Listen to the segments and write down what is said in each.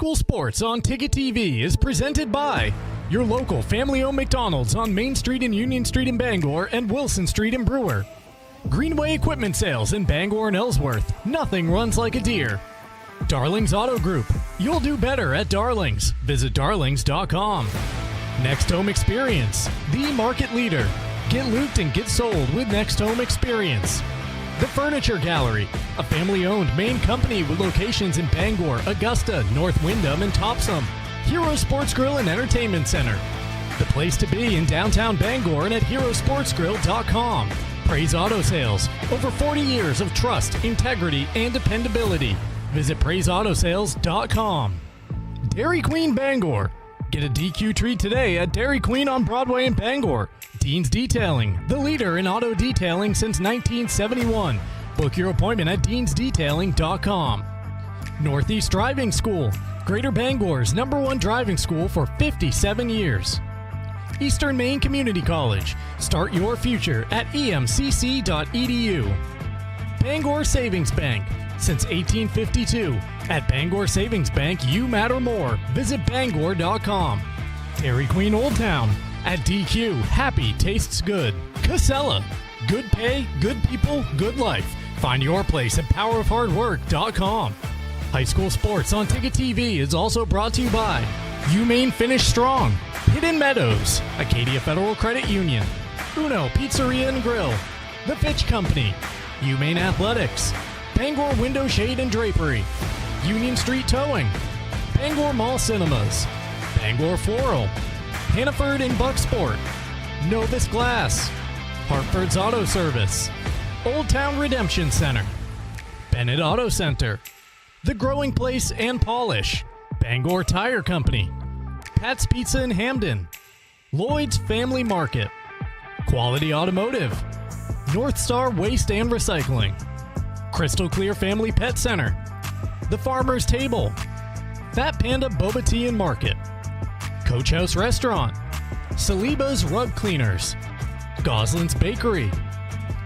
School Sports on Ticket TV is presented by your local family-owned McDonald's on Main Street and Union Street in Bangor and Wilson Street in Brewer. Greenway Equipment Sales in Bangor and Ellsworth. Nothing runs like a deer. Darlings Auto Group. You'll do better at Darlings. Visit darlings.com. Next Home Experience. The market leader. Get looped and get sold with Next Home Experience. The Furniture Gallery, a family-owned Maine company with locations in Bangor, Augusta, North Windham, and Topsom. Hero Sports Grill and Entertainment Center. The place to be in downtown Bangor and at herosportsgrill.com. Praise Auto Sales. Over 40 years of trust, integrity, and dependability. Visit praiseautosales.com. Dairy Queen Bangor. Get a DQ treat today at Dairy Queen on Broadway in Bangor. Dean's Detailing, the leader in auto detailing since 1971. Book your appointment at deansdetailing.com. Northeast Driving School, Greater Bangor's #1 driving school for 57 years. Eastern Maine Community College, start your future at emcc.edu. Bangor Savings Bank, since 1852. At Bangor Savings Bank, you matter more. Visit bangor.com. Dairy Queen Old Town. At DQ, happy tastes good. Casella, good pay, good people, good life. Find your place at powerofhardwork.com. High School Sports on Ticket TV is also brought to you by UMaine Finish Strong, Hidden Meadows, Acadia Federal Credit Union, Uno Pizzeria and Grill, The Fitch Company, UMaine Athletics, Bangor Window Shade and Drapery, Union Street Towing, Bangor Mall Cinemas, Bangor Floral, Hannaford and Bucksport, Novus Glass, Hartford's Auto Service, Old Town Redemption Center, Bennett Auto Center, The Growing Place and Polish, Bangor Tire Company, Pat's Pizza in Hamden, Lloyd's Family Market, Quality Automotive, North Star Waste and Recycling, Crystal Clear Family Pet Center, The Farmer's Table, Fat Panda Boba Tea and Market, Coach House Restaurant, Saliba's Rug Cleaners, Goslin's Bakery,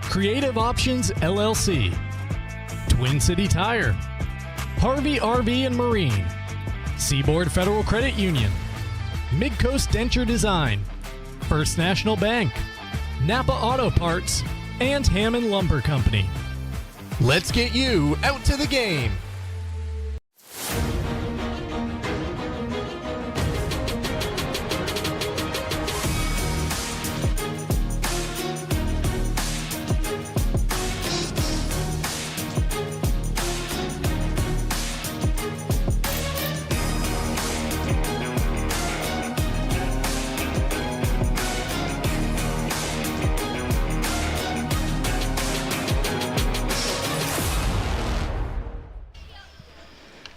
Creative Options LLC, Twin City Tire, Harvey RV and Marine, Seaboard Federal Credit Union, Midcoast Denture Design, First National Bank, Napa Auto Parts, and Hammond Lumber Company. Let's get you out to the game.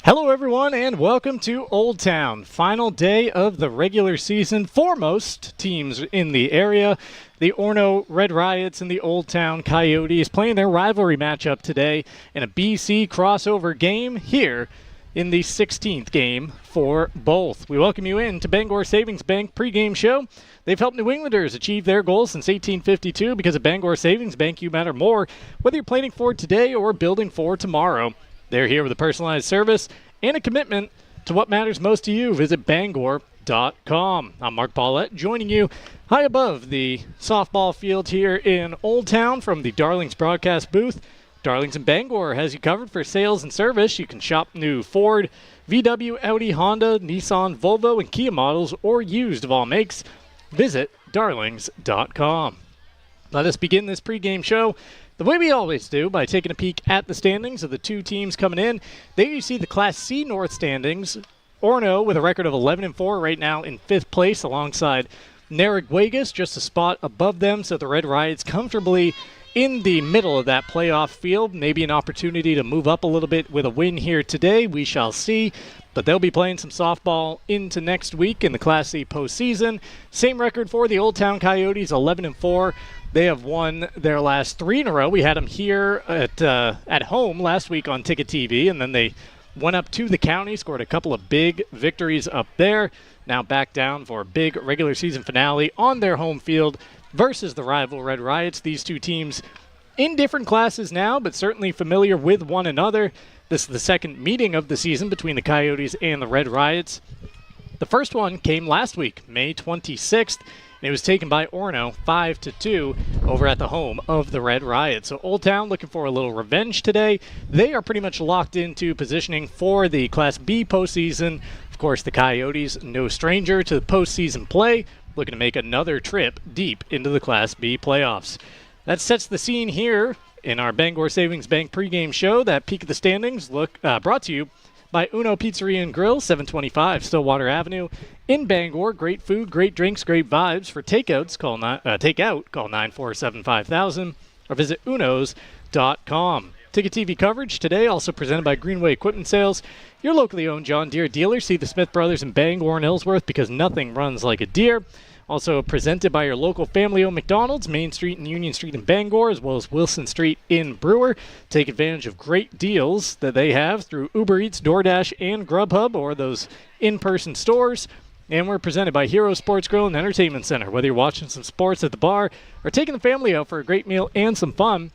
Hello everyone and welcome to Old Town. Final day of the regular season for most teams in the area. The Orono Red Riots and the Old Town Coyotes playing their rivalry matchup today in a BC crossover game here in the 16th game for both. We welcome you in to Bangor Savings Bank pregame show. They've helped New Englanders achieve their goals since 1852 because of Bangor Savings Bank. You matter more whether you're planning for today or building for tomorrow. They're here with a personalized service and a commitment to what matters most to you. Visit bangor.com. I'm Mark Paulette, joining you high above the softball field here in Old Town from the Darlings broadcast booth. Darlings in Bangor has you covered for sales and service. You can shop new Ford, VW, Audi, Honda, Nissan, Volvo, and Kia models, or used of all makes. Visit darlings.com. Let us begin this pregame show the way we always do, by taking a peek at the standings of the two teams coming in. There you see the Class C North standings. Orono with a record of 11-4 right now in 5th place alongside Narragansett, just a spot above them. So the Red Riots comfortably in the middle of that playoff field. Maybe an opportunity to move up a little bit with a win here today. We shall see. But they'll be playing some softball into next week in the Class C postseason. Same record for the Old Town Coyotes, 11-4. They have won their last 3 in a row. We had them here at home last week on Ticket TV, and then they went up to the county, scored a couple of big victories up there. Now back down for a big regular season finale on their home field versus the rival Red Riots. These two teams in different classes now, but certainly familiar with one another. This is the second meeting of the season between the Coyotes and the Red Riots. The first one came last week, May 26th, and it was taken by Orono 5-2 over at the home of the Red Riots. So Old Town looking for a little revenge today. They are pretty much locked into positioning for the Class B postseason. Of course, the Coyotes, no stranger to the postseason play, looking to make another trip deep into the Class B playoffs. That sets the scene here in our Bangor Savings Bank pregame show. That peak of the standings brought to you by Uno Pizzeria and Grill, 725 Stillwater Avenue in Bangor. Great food, great drinks, great vibes. For takeout, call 947-5000 or visit unos.com. Ticket TV coverage today also presented by Greenway Equipment Sales, your locally owned John Deere dealer. See the Smith Brothers in Bangor and Ellsworth because nothing runs like a Deere. Also presented by your local family-owned McDonald's, Main Street and Union Street in Bangor, as well as Wilson Street in Brewer. Take advantage of great deals that they have through Uber Eats, DoorDash, and Grubhub, or those in-person stores. And we're presented by Hero Sports Grill and Entertainment Center. Whether you're watching some sports at the bar or taking the family out for a great meal and some fun,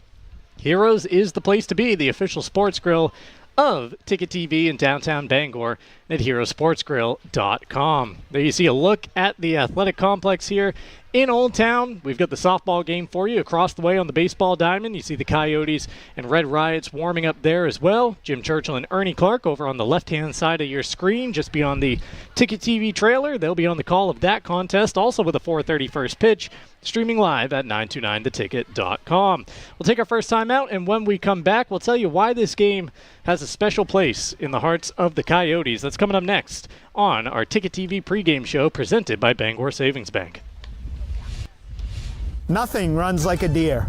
Heroes is the place to be, the official sports grill of Ticket TV in downtown Bangor at herosportsgrill.com. There you see a look at the athletic complex here in Old Town. We've got the softball game for you across the way on the baseball diamond. You see the Coyotes and Red Riots warming up there as well. Jim Churchill and Ernie Clark over on the left-hand side of your screen, just beyond the Ticket TV trailer. They'll be on the call of that contest, also with a 4:30 first pitch, streaming live at 929theticket.com. We'll take our first time out, and when we come back, we'll tell you why this game has a special place in the hearts of the Coyotes. That's coming up next on our Ticket TV pregame show presented by Bangor Savings Bank. Nothing runs like a Deere.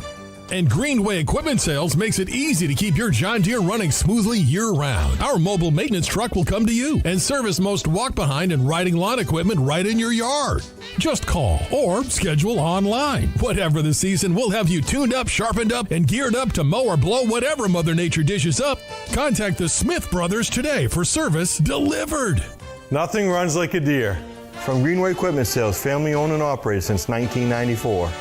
And Greenway Equipment Sales makes it easy to keep your John Deere running smoothly year-round. Our mobile maintenance truck will come to you and service most walk-behind and riding lawn equipment right in your yard. Just call or schedule online. Whatever the season, we'll have you tuned up, sharpened up, and geared up to mow or blow whatever Mother Nature dishes up. Contact the Smith Brothers today for service delivered. Nothing runs like a Deere. From Greenway Equipment Sales, family owned and operated since 1994.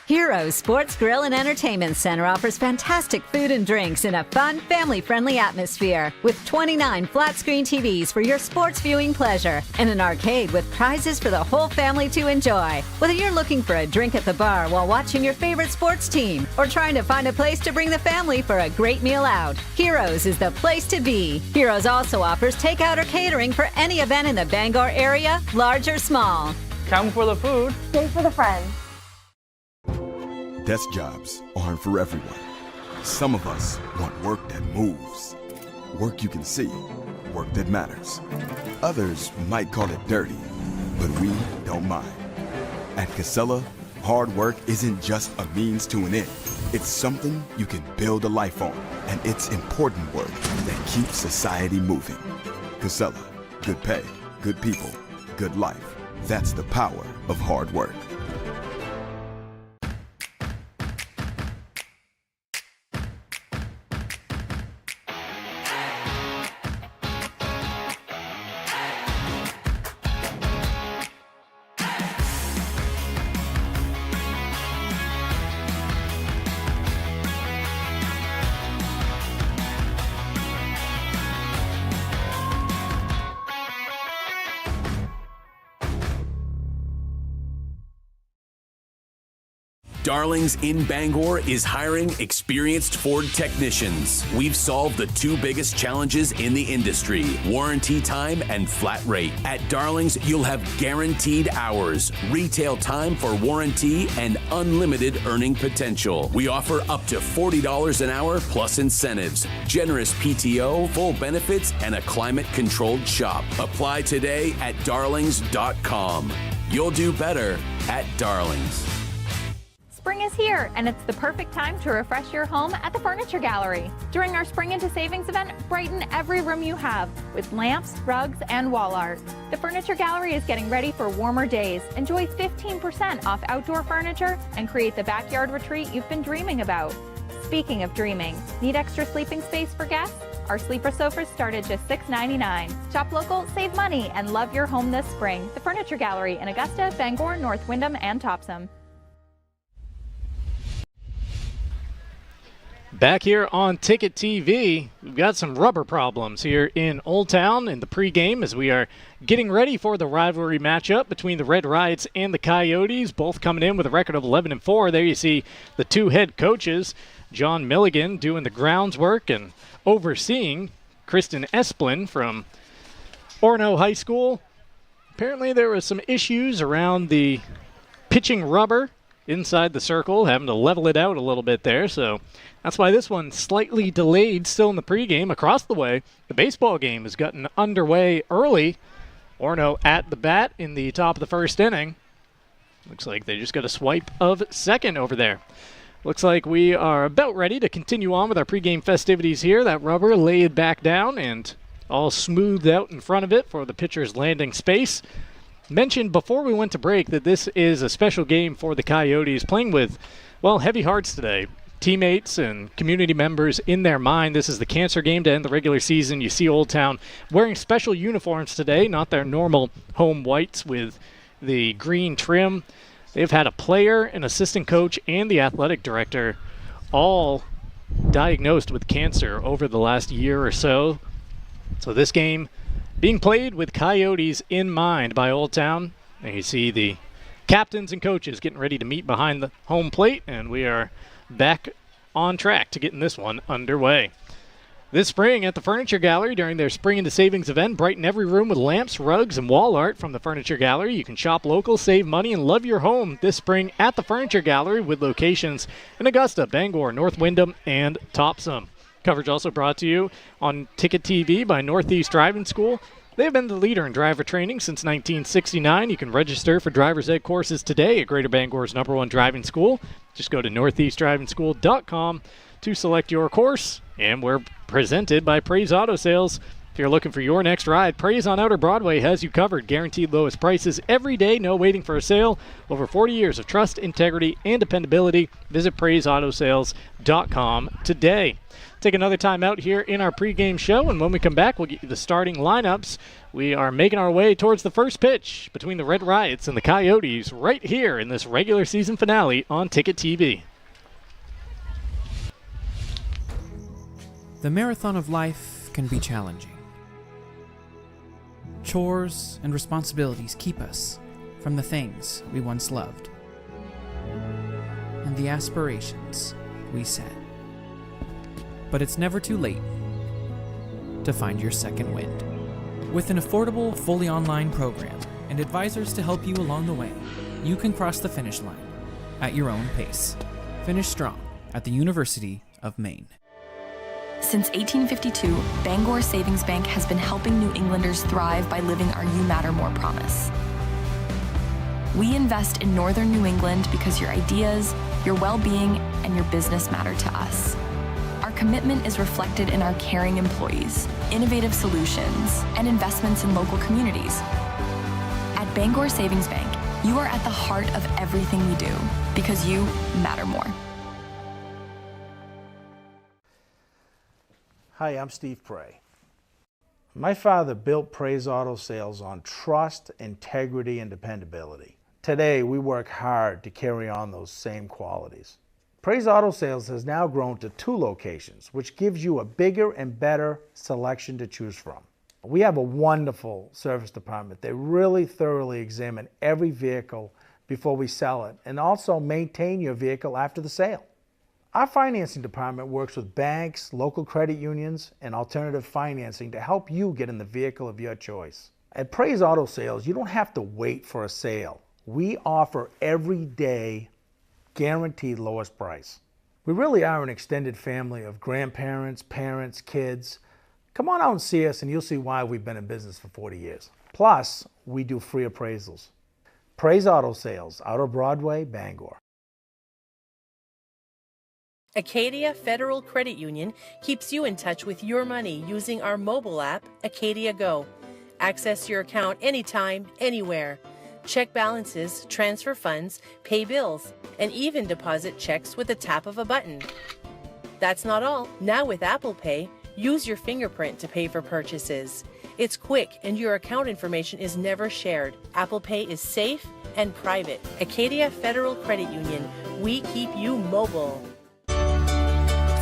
Hero Sports Grill and Entertainment Center offers fantastic food and drinks in a fun, family-friendly atmosphere with 29 flat-screen TVs for your sports viewing pleasure and an arcade with prizes for the whole family to enjoy. Whether you're looking for a drink at the bar while watching your favorite sports team or trying to find a place to bring the family for a great meal out, Heroes is the place to be. Heroes also offers takeout or catering for any event in the Bangor area, large or small. Come for the food. Stay for the friends. Desk jobs aren't for everyone. Some of us want work that moves, work you can see, work that matters. Others might call it dirty, but we don't mind. At Casella, hard work isn't just a means to an end. It's something you can build a life on, and it's important work that keeps society moving. Casella, good pay, good people, good life. That's the power of hard work. Darlings in Bangor is hiring experienced Ford technicians. We've solved the two biggest challenges in the industry, warranty time and flat rate. At Darlings, you'll have guaranteed hours, retail time for warranty, and unlimited earning potential. We offer up to $40 an hour plus incentives, generous PTO, full benefits, and a climate-controlled shop. Apply today at darlings.com. You'll do better at Darlings. Spring is here, and it's the perfect time to refresh your home at the Furniture Gallery. During our Spring into Savings event, brighten every room you have with lamps, rugs, and wall art. The Furniture Gallery is getting ready for warmer days. Enjoy 15% off outdoor furniture and create the backyard retreat you've been dreaming about. Speaking of dreaming, need extra sleeping space for guests? Our sleeper sofas start at just $6.99. Shop local, save money, and love your home this spring. The Furniture Gallery in Augusta, Bangor, North Windham, and Topsom. Back here on Ticket TV, we've got some rubber problems here in Old Town in the pregame as we are getting ready for the rivalry matchup between the Red Riots and the Coyotes, both coming in with a record of 11-4. There you see the two head coaches, John Milligan doing the grounds work and overseeing Kristen Esplin from Orono High School. Apparently there was some issues around the pitching rubber inside the circle, having to level it out a little bit there, so that's why this one's slightly delayed still in the pregame. Across the way, the baseball game has gotten underway early. Orono at the bat in the top of the first inning. Looks like they just got a swipe of second over there. Looks like we are about ready to continue on with our pregame festivities here. That rubber laid back down and all smoothed out in front of it for the pitcher's landing space. Mentioned before we went to break that this is a special game for the Coyotes, playing with, well, heavy hearts today. Teammates and community members in their mind. This is the cancer game to end the regular season. You see Old Town wearing special uniforms today, not their normal home whites with the green trim. They've had a player, an assistant coach, and the athletic director all diagnosed with cancer over the last year or so. So this game being played with Coyotes in mind by Old Town. And you see the captains and coaches getting ready to meet behind the home plate, and we are back on track to getting this one underway. This spring at the Furniture Gallery during their Spring into Savings event, brighten every room with lamps, rugs, and wall art from the Furniture Gallery. You can shop local, save money, and love your home this spring at the Furniture Gallery with locations in Augusta, Bangor, North Windham, and Topsom. Coverage also brought to you on Ticket TV by Northeast Driving School. They've been the leader in driver training since 1969. You can register for driver's ed courses today at Greater Bangor's #1 driving school. Just go to northeastdrivingschool.com to select your course. And we're presented by Praise Auto Sales. If you're looking for your next ride, Praise on Outer Broadway has you covered. Guaranteed lowest prices every day, no waiting for a sale. Over 40 years of trust, integrity, and dependability. Visit praiseautosales.com today. Take another time out here in our pregame show, and when we come back, we'll get you the starting lineups. We are making our way towards the first pitch between the Red Riots and the Coyotes right here in this regular season finale on Ticket TV. The marathon of life can be challenging. Chores and responsibilities keep us from the things we once loved and the aspirations we set. But it's never too late to find your second wind. With an affordable, fully online program and advisors to help you along the way, you can cross the finish line at your own pace. Finish strong at the University of Maine. Since 1852, Bangor Savings Bank has been helping New Englanders thrive by living our You Matter More promise. We invest in Northern New England because your ideas, your well-being, and your business matter to us. Our commitment is reflected in our caring employees, innovative solutions, and investments in local communities. At Bangor Savings Bank, you are at the heart of everything we do because you matter more. Hi, I'm Steve Prey. My father built Praise Auto Sales on trust, integrity, and dependability. Today, we work hard to carry on those same qualities. Praise Auto Sales has now grown to 2 locations, which gives you a bigger and better selection to choose from. We have a wonderful service department. They really thoroughly examine every vehicle before we sell it and also maintain your vehicle after the sale. Our financing department works with banks, local credit unions, and alternative financing to help you get in the vehicle of your choice. At Praise Auto Sales, you don't have to wait for a sale. We offer every day guaranteed lowest price. We really are an extended family of grandparents, parents, kids. Come on out and see us and you'll see why we've been in business for 40 years. Plus, we do free appraisals. Praise Auto Sales, Outer Broadway, Bangor. Acadia Federal Credit Union keeps you in touch with your money using our mobile app, Acadia Go. Access your account anytime, anywhere. Check balances, transfer funds, pay bills, and even deposit checks with the tap of a button. That's not all. Now with Apple Pay, use your fingerprint to pay for purchases. It's quick and your account information is never shared. Apple Pay is safe and private. Acadia Federal Credit Union, we keep you mobile.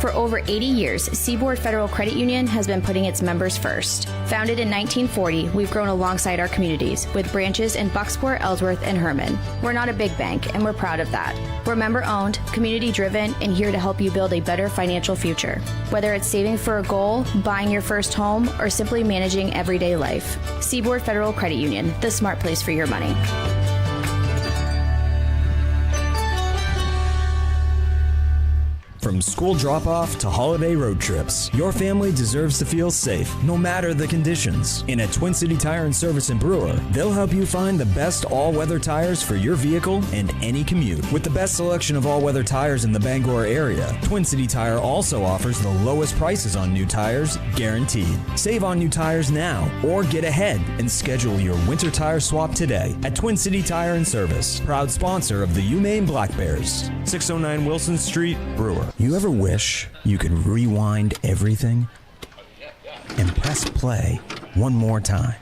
For over 80 years, Seaboard Federal Credit Union has been putting its members first. Founded in 1940, we've grown alongside our communities with branches in Bucksport, Ellsworth, and Herman. We're not a big bank, and we're proud of that. We're member-owned, community-driven, and here to help you build a better financial future. Whether it's saving for a goal, buying your first home, or simply managing everyday life. Seaboard Federal Credit Union, the smart place for your money. From school drop-off to holiday road trips, your family deserves to feel safe, no matter the conditions. And at Twin City Tire and Service in Brewer, they'll help you find the best all-weather tires for your vehicle and any commute. With the best selection of all-weather tires in the Bangor area, Twin City Tire also offers the lowest prices on new tires, guaranteed. Save on new tires now, or get ahead and schedule your winter tire swap today at Twin City Tire and Service, proud sponsor of the UMaine Black Bears. 609 Wilson Street, Brewer. You ever wish you could rewind everything and press play one more time?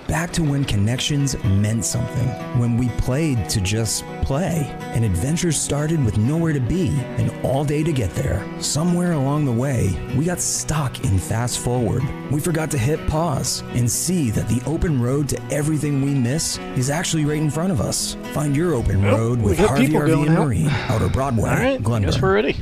Back to when connections meant something, when we played to just play, and adventures started with nowhere to be and all day to get there. Somewhere along the way, we got stuck in fast forward. We forgot to hit pause and see that the open road to everything we miss is actually right in front of us. Find your open road with Harvey RV and Marine, Outer Broadway, All right, Glenburn. guess we're ready.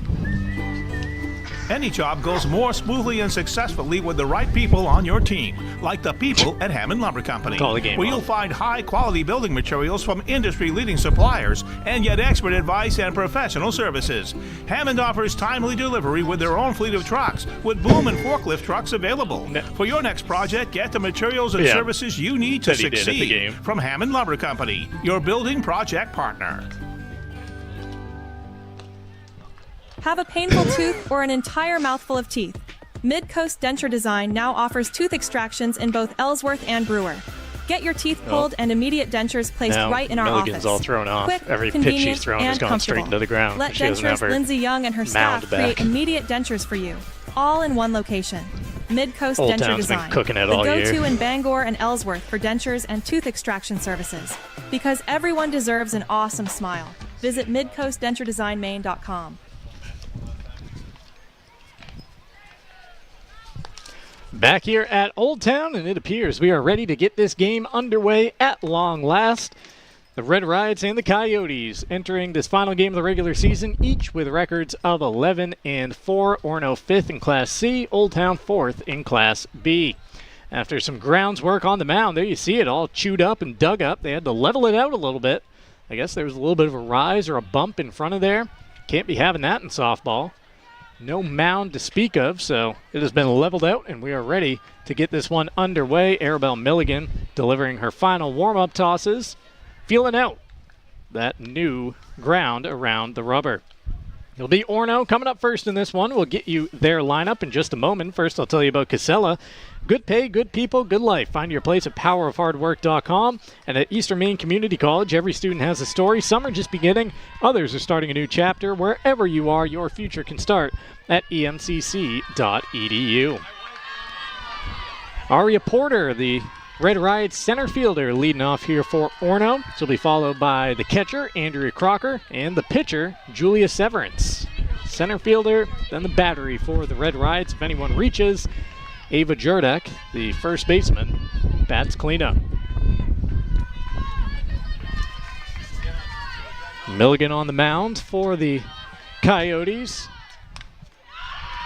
Any job goes more smoothly and successfully with the right people on your team, like the people at Hammond Lumber Company, Call the game where off. you'll find high-quality building materials from industry-leading suppliers and get expert advice and professional services. Hammond offers timely delivery with their own fleet of trucks, with boom and forklift trucks available. For your next project, get the materials and services you need to Said he did at the succeed game. from Hammond Lumber Company, your building project partner. Have a painful tooth or an entire mouthful of teeth? Mid-Coast Denture Design now offers tooth extractions in both Ellsworth and Brewer. Get your teeth pulled and immediate dentures placed Now, right in our Milligan's office. all thrown off. Quick, Every pitch convenient, she's thrown and has gone straight comfortable. into the ground. Let She doesn't have Dentures her Lindsay Young and her staff mound create back. immediate dentures for you, all in one location. Mid-Coast Old Denture Town's been Design, cooking it the all go-to year. in Bangor and Ellsworth for dentures and tooth extraction services. Because everyone deserves an awesome smile. Visit midcoastdenturedesignmaine.com. Back here at Old Town, and it appears we are ready to get this game underway at long last. The Red Riots and the Coyotes entering this final game of the regular season, each with records of 11-4. Orono 5th in Class C, Old Town 4th in Class B. After some grounds work on the mound, there you see it all chewed up and dug up. They had to level it out a little bit. I guess there was a little bit of a rise or a bump in front of there. Can't be having that in softball. No mound to speak of, so it has been leveled out, and we are ready to get this one underway. Arabelle Milligan delivering her final warm-up tosses, feeling out that new ground around the rubber. It'll be Orono coming up first in this one. We'll get you their lineup in just a moment. First, I'll tell you about Casella. Good pay, good people, good life. Find your place at powerofhardwork.com. And at Eastern Maine Community College, every student has a story. Some are just beginning. Others are starting a new chapter. Wherever you are, your future can start at emcc.edu. Aria Porter, the Red Riots center fielder, leading off here for Orono. She'll be followed by the catcher, Andrea Crocker, and the pitcher, Julia Severance. Center fielder, then the battery for the Red Riots. If anyone reaches, Ava Jurdek, the first baseman, bats cleanup. Milligan on the mound for the Coyotes.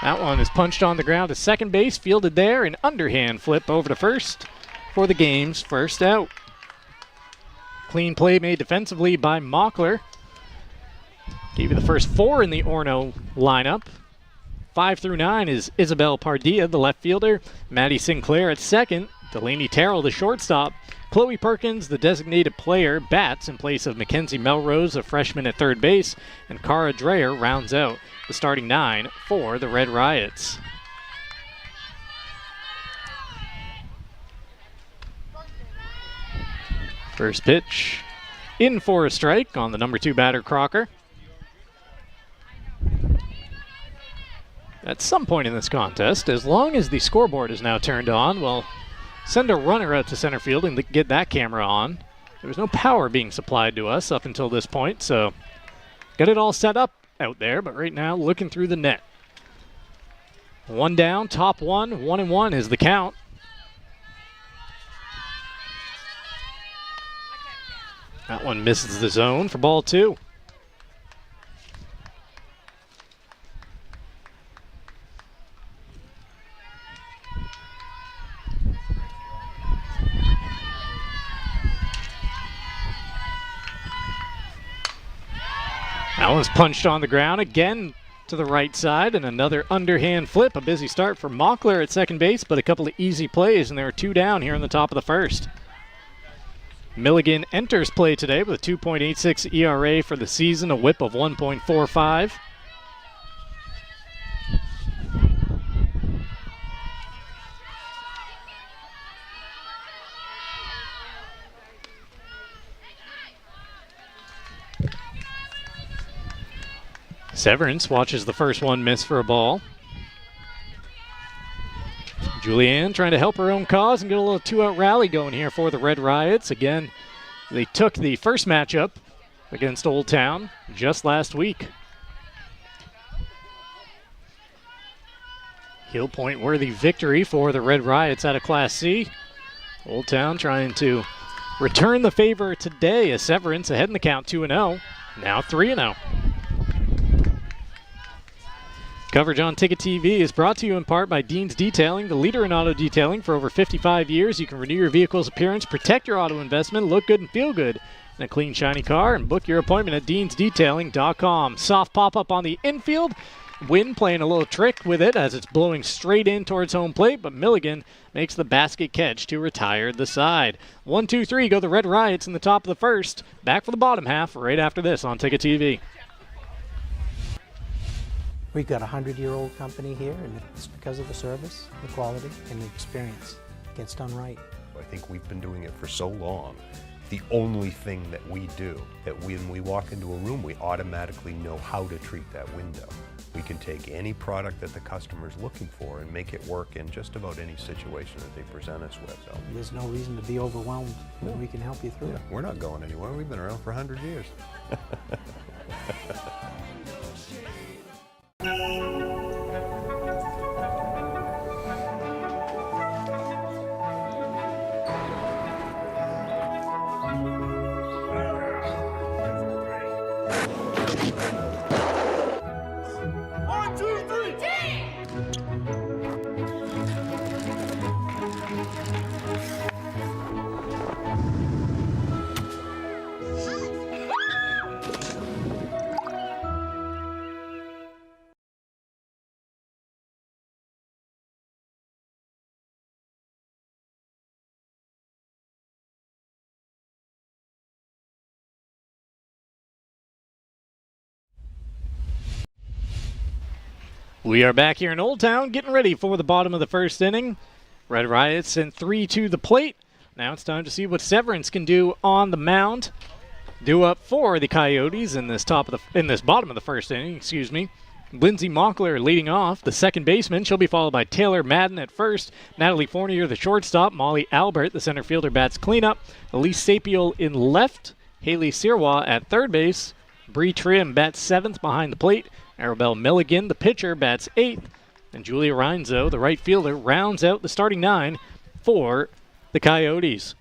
That one is punched on the ground to second base, fielded there, an underhand flip over to first for the game's first out. Clean play made defensively by Mockler. Gave you the first 4 in the Orono lineup. 5 through 9 is Isabel Pardilla, the left fielder. Maddie Sinclair at second. Delaney Terrell, the shortstop. Chloe Perkins, the designated player, bats in place of Mackenzie Melrose, a freshman at third base. And Cara Dreyer rounds out the starting 9 for the Red Riots. First pitch in for a strike on the number 2 batter, Crocker. At some point in this contest, as long as the scoreboard is now turned on, we'll send a runner out to center field and get that camera on. There was no power being supplied to us up until this point, so got it all set up out there, but right now looking through the net. One down, top one, 1-1 is the count. That one misses the zone for ball two. That one's punched on the ground again to the right side, and another underhand flip. A busy start for Mockler at second base, but a couple of easy plays, and there are two down here in the top of the first. Milligan enters play today with a 2.86 ERA for the season, a whip of 1.45. Severance watches the first one miss for a ball. Julianne trying to help her own cause and get a little two-out rally going here for the Red Riots. Again, they took the first matchup against Old Town just last week. Heel Point worthy victory for the Red Riots out of Class C. Old Town trying to return the favor today as Severance ahead in the count 2-0, now 3-0. Coverage on Ticket TV is brought to you in part by Dean's Detailing, the leader in auto detailing for over 55 years. You can renew your vehicle's appearance, protect your auto investment, look good and feel good in a clean, shiny car, and book your appointment at deansdetailing.com. Soft pop-up on the infield. Wind playing a little trick with it as it's blowing straight in towards home plate, but Milligan makes the basket catch to retire the side. 1-2-3 go the Red Riots in the top of the first. Back for the bottom half right after this on Ticket TV. We've got a 100-year-old company here, and it's because of the service, the quality, and the experience. It gets done right. I think we've been doing it for so long. The only thing that we do, that when we walk into a room, we automatically know how to treat that window. We can take any product that the customer's looking for and make it work in just about any situation that they present us with. So there's no reason to be overwhelmed. No. We can help you through it. We're not going anywhere. We've been around for 100 years. We are back here in Old Town getting ready for the bottom of the first inning. Red Riots sent 3 to the plate. Now it's time to see what Severance can do on the mound. Due up for the Coyotes in this bottom of the first inning, excuse me. Lindsay Mockler leading off, the second baseman. She'll be followed by Taylor Madden at first. Natalie Fournier, the shortstop. Molly Albert, the center fielder, bats cleanup. Elise Sapiel in left. Haley Sirwa at third base. Bree Trim bats seventh behind the plate. Arabelle Milligan, the pitcher, bats eighth. And Julia Reinzo, the right fielder, rounds out the starting 9 for the Coyotes.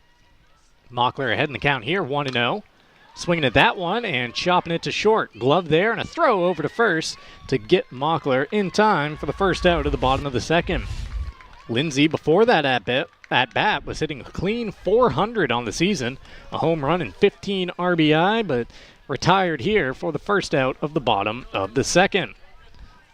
Mockler ahead in the count here, 1-0. Swinging at that one and chopping it to short. Glove there and a throw over to first to get Mockler in time for the first out of the bottom of the second. Lindsay, before that at-bat, was hitting a clean .400 on the season. A home run and 15 RBI, but retired here for the first out of the bottom of the second.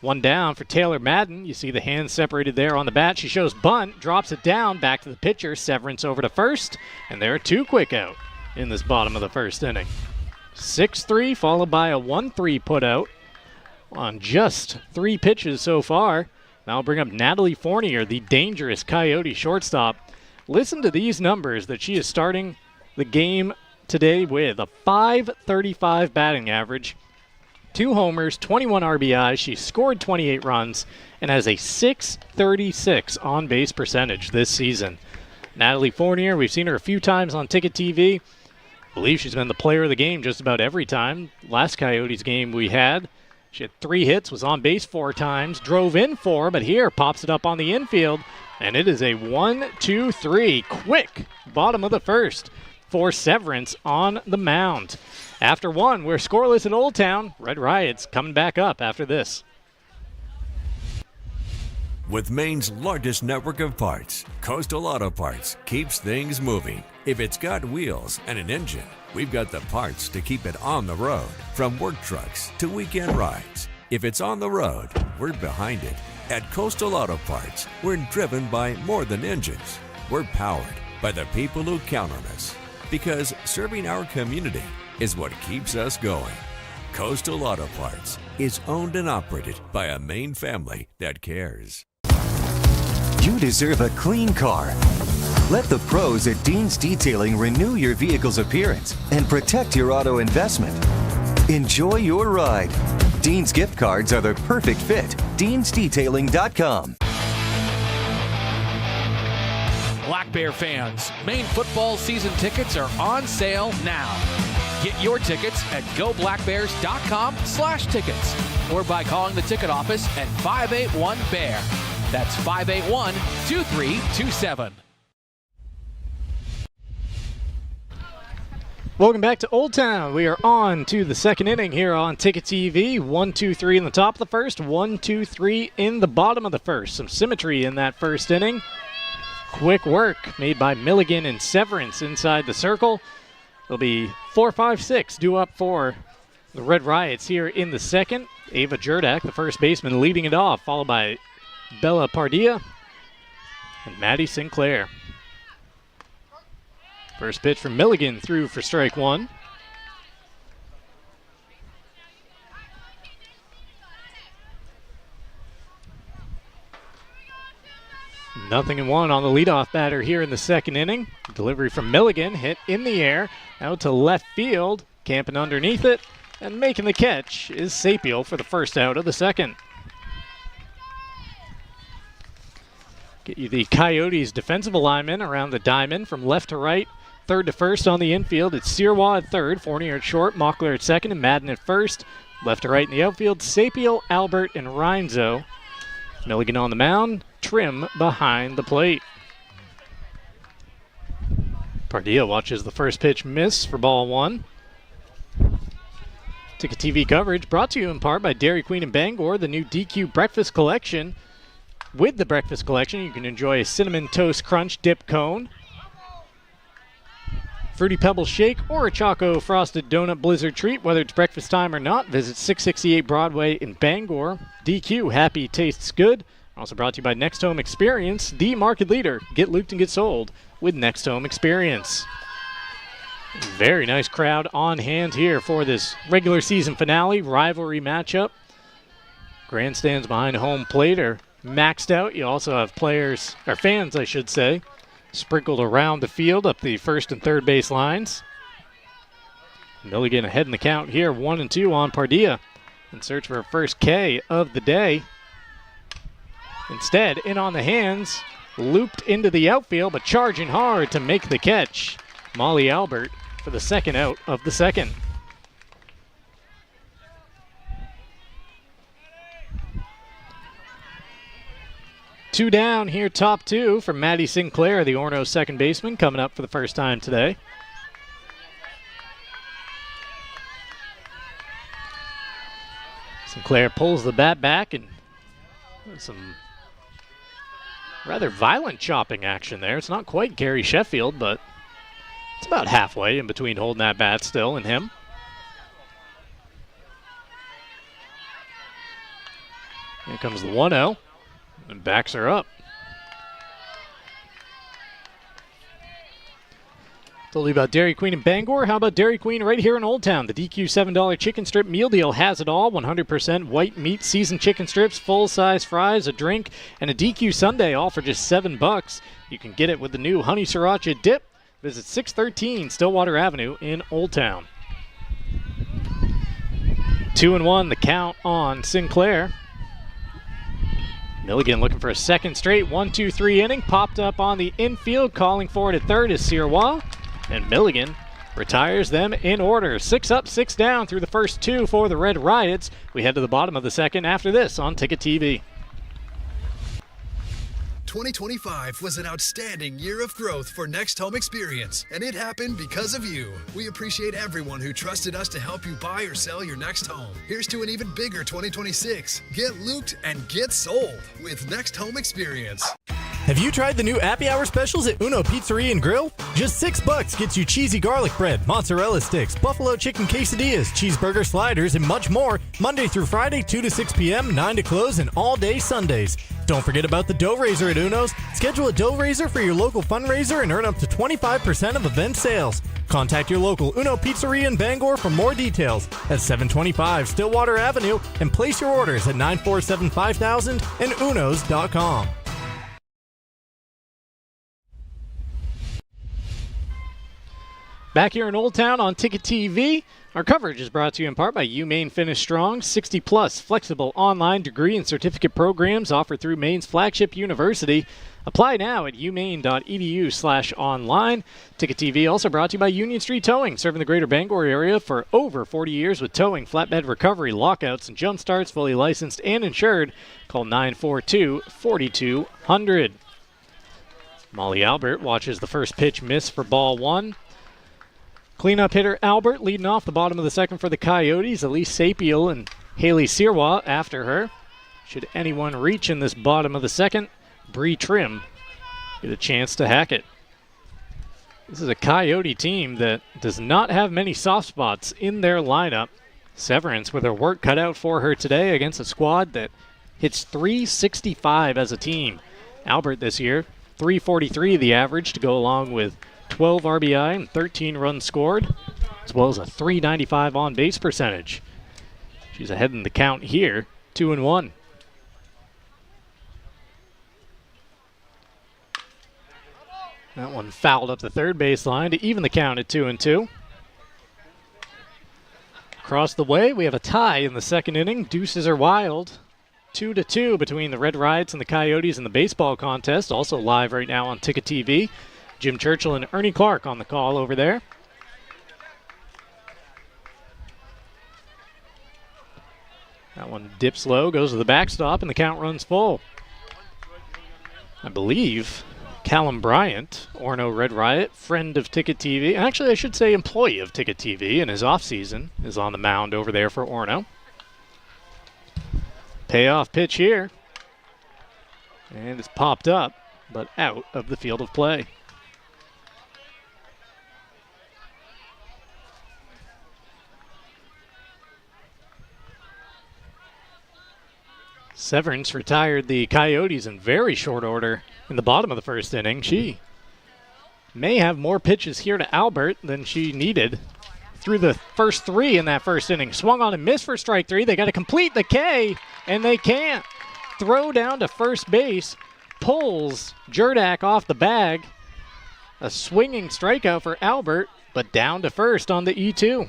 One down for Taylor Madden. You see the hands separated there on the bat. She shows bunt, drops it down, back to the pitcher. Severance over to first, and there are 2 quick out in this bottom of the first inning. 6-3 followed by a 1-3 put out on just 3 pitches so far. Now I'll bring up Natalie Fournier, the dangerous Coyote shortstop. Listen to these numbers that she is starting the game today with. A .535 batting average, 2 homers, 21 RBIs. She scored 28 runs and has a .636 on-base percentage this season. Natalie Fournier, we've seen her a few times on Ticket TV. I believe she's been the player of the game just about every time. Last Coyotes game we had, She had 3 hits, was on base 4 times, drove in 4, but here pops it up on the infield, and it is a 1-2-3 quick bottom of the first for Severance on the mound. After 1, we're scoreless at Old Town. Red Riots coming back up after this. With Maine's largest network of parts, Coastal Auto Parts keeps things moving. If it's got wheels and an engine, we've got the parts to keep it on the road. From work trucks to weekend rides. If it's on the road, we're behind it. At Coastal Auto Parts, we're driven by more than engines. We're powered by the people who count on us. Because serving our community is what keeps us going. Coastal Auto Parts is owned and operated by a Maine family that cares. You deserve a clean car. Let the pros at Dean's Detailing renew your vehicle's appearance and protect your auto investment. Enjoy your ride. Dean's gift cards are the perfect fit. DeansDetailing.com. Black Bear fans, Maine football season tickets are on sale now. Get your tickets at goblackbears.com/tickets or by calling the ticket office at 581-BEAR. That's 581-2327. Welcome back to Old Town. We are on to the second inning here on Ticket TV. 1-2-3 in the top of the first, 1-2-3 in the bottom of the first. Some symmetry in that first inning. Quick work made by Milligan and Severance inside the circle. It'll be 4-5-6 due up for the Red Riots here in the second. Ava Jurdak, the first baseman, leading it off, followed by Bella Pardilla and Maddie Sinclair. First pitch from Milligan through for strike 1. Nothing in 1 on the leadoff batter here in the second inning. Delivery from Milligan, hit in the air, out to left field, camping underneath it, and making the catch is Sapiel for the first out of the second. Get you the Coyotes defensive alignment around the diamond from left to right. Third to first on the infield, it's Sirois at third, Fournier at short, Mockler at second, and Madden at first. Left to right in the outfield, Sapiel, Albert, and Reinzo. Milligan on the mound, Trim behind the plate. Pardilla watches the first pitch miss for ball 1. Ticket TV coverage brought to you in part by Dairy Queen in Bangor, the new DQ Breakfast Collection. With the Breakfast Collection, you can enjoy a Cinnamon Toast Crunch dip cone, Fruity Pebble Shake, or a Choco Frosted Donut Blizzard treat. Whether it's breakfast time or not, visit 668 Broadway in Bangor. DQ, happy tastes good. Also brought to you by Next Home Experience, the market leader. Get looped and get sold with Next Home Experience. Very nice crowd on hand here for this regular season finale, rivalry matchup. Grandstands behind home plate are maxed out. You also have players, or fans I should say, sprinkled around the field up the first and third base lines. Milligan ahead in the count here, 1-2 on Pardilla in search for a first K of the day. Instead, in on the hands, looped into the outfield, but charging hard to make the catch. Molly Albert for the second out of the second. Two down here, top 2 for Maddie Sinclair, the Orono second baseman, coming up for the first time today. Sinclair pulls the bat back and some rather violent chopping action there. It's not quite Gary Sheffield, but it's about halfway in between holding that bat still and him. Here comes the 1-0. And backs her up. Told you about Dairy Queen in Bangor. How about Dairy Queen right here in Old Town? The DQ $7 chicken strip meal deal has it all. 100% white meat seasoned chicken strips, full-size fries, a drink, and a DQ sundae, all for just $7. You can get it with the new honey sriracha dip. Visit 613 Stillwater Avenue in Old Town. 2-1 the count on Sinclair. Milligan looking for a second straight 1-2-3 inning. Popped up on the infield. Calling for it at third is Sirois. And Milligan retires them in order. 6 up, 6 down through the first 2 for the Red Riots. We head to the bottom of the second after this on Ticket TV. 2025 was an outstanding year of growth for Next Home Experience, and it happened because of you. We appreciate everyone who trusted us to help you buy or sell your next home. Here's to an even bigger 2026. Get looped and get sold with Next Home Experience. Have you tried the new Happy Hour specials at Uno Pizzeria and Grill? Just $6 gets you cheesy garlic bread, mozzarella sticks, buffalo chicken quesadillas, cheeseburger sliders, and much more, Monday through Friday, 2 to 6 p.m., 9 to close, and all day Sundays. Don't forget about the dough raiser at Uno's. Schedule a dough raiser for your local fundraiser and earn up to 25% of event sales. Contact your local Uno Pizzeria in Bangor for more details at 725 Stillwater Avenue and place your orders at 947-5000 and unos.com. Back here in Old Town on Ticket TV, our coverage is brought to you in part by Maine Finish Strong. 60-plus flexible online degree and certificate programs offered through Maine's flagship university. Apply now at umaine.edu/online. Ticket TV also brought to you by Union Street Towing, serving the greater Bangor area for over 40 years with towing, flatbed recovery, lockouts, and jump starts. Fully licensed and insured. Call 942-4200. Molly Albert watches the first pitch miss for ball 1. Cleanup hitter Albert leading off the bottom of the second for the Coyotes. Elise Sapiel and Haley Sirois after her. Should anyone reach in this bottom of the second, Bree Trim get a chance to hack it. This is a Coyote team that does not have many soft spots in their lineup. Severance with her work cut out for her today against a squad that hits .365 as a team. Albert this year, .343 the average to go along with 12 RBI and 13 runs scored, as well as a .395 on-base percentage. She's ahead in the count here, 2-1. That one fouled up the third baseline to even the count at 2-2. Across the way, we have a tie in the second inning. Deuces are wild. 2-2 between the Red Riots and the Coyotes in the baseball contest. Also live right now on Ticket TV. Jim Churchill and Ernie Clark on the call over there. That one dips low, goes to the backstop, and the count runs full. I believe Callum Bryant, Orono Red Riot, friend of Ticket TV, actually I should say employee of Ticket TV in his offseason, is on the mound over there for Orono. Payoff pitch here. And it's popped up, but out of the field of play. Severance retired the Coyotes in very short order in the bottom of the first inning. She may have more pitches here to Albert than she needed through the first 3 in that first inning. Swung on and missed for strike 3. They got to complete the K, and they can't. Throw down to first base, pulls Jurdak off the bag. A swinging strikeout for Albert, but down to first on the E2.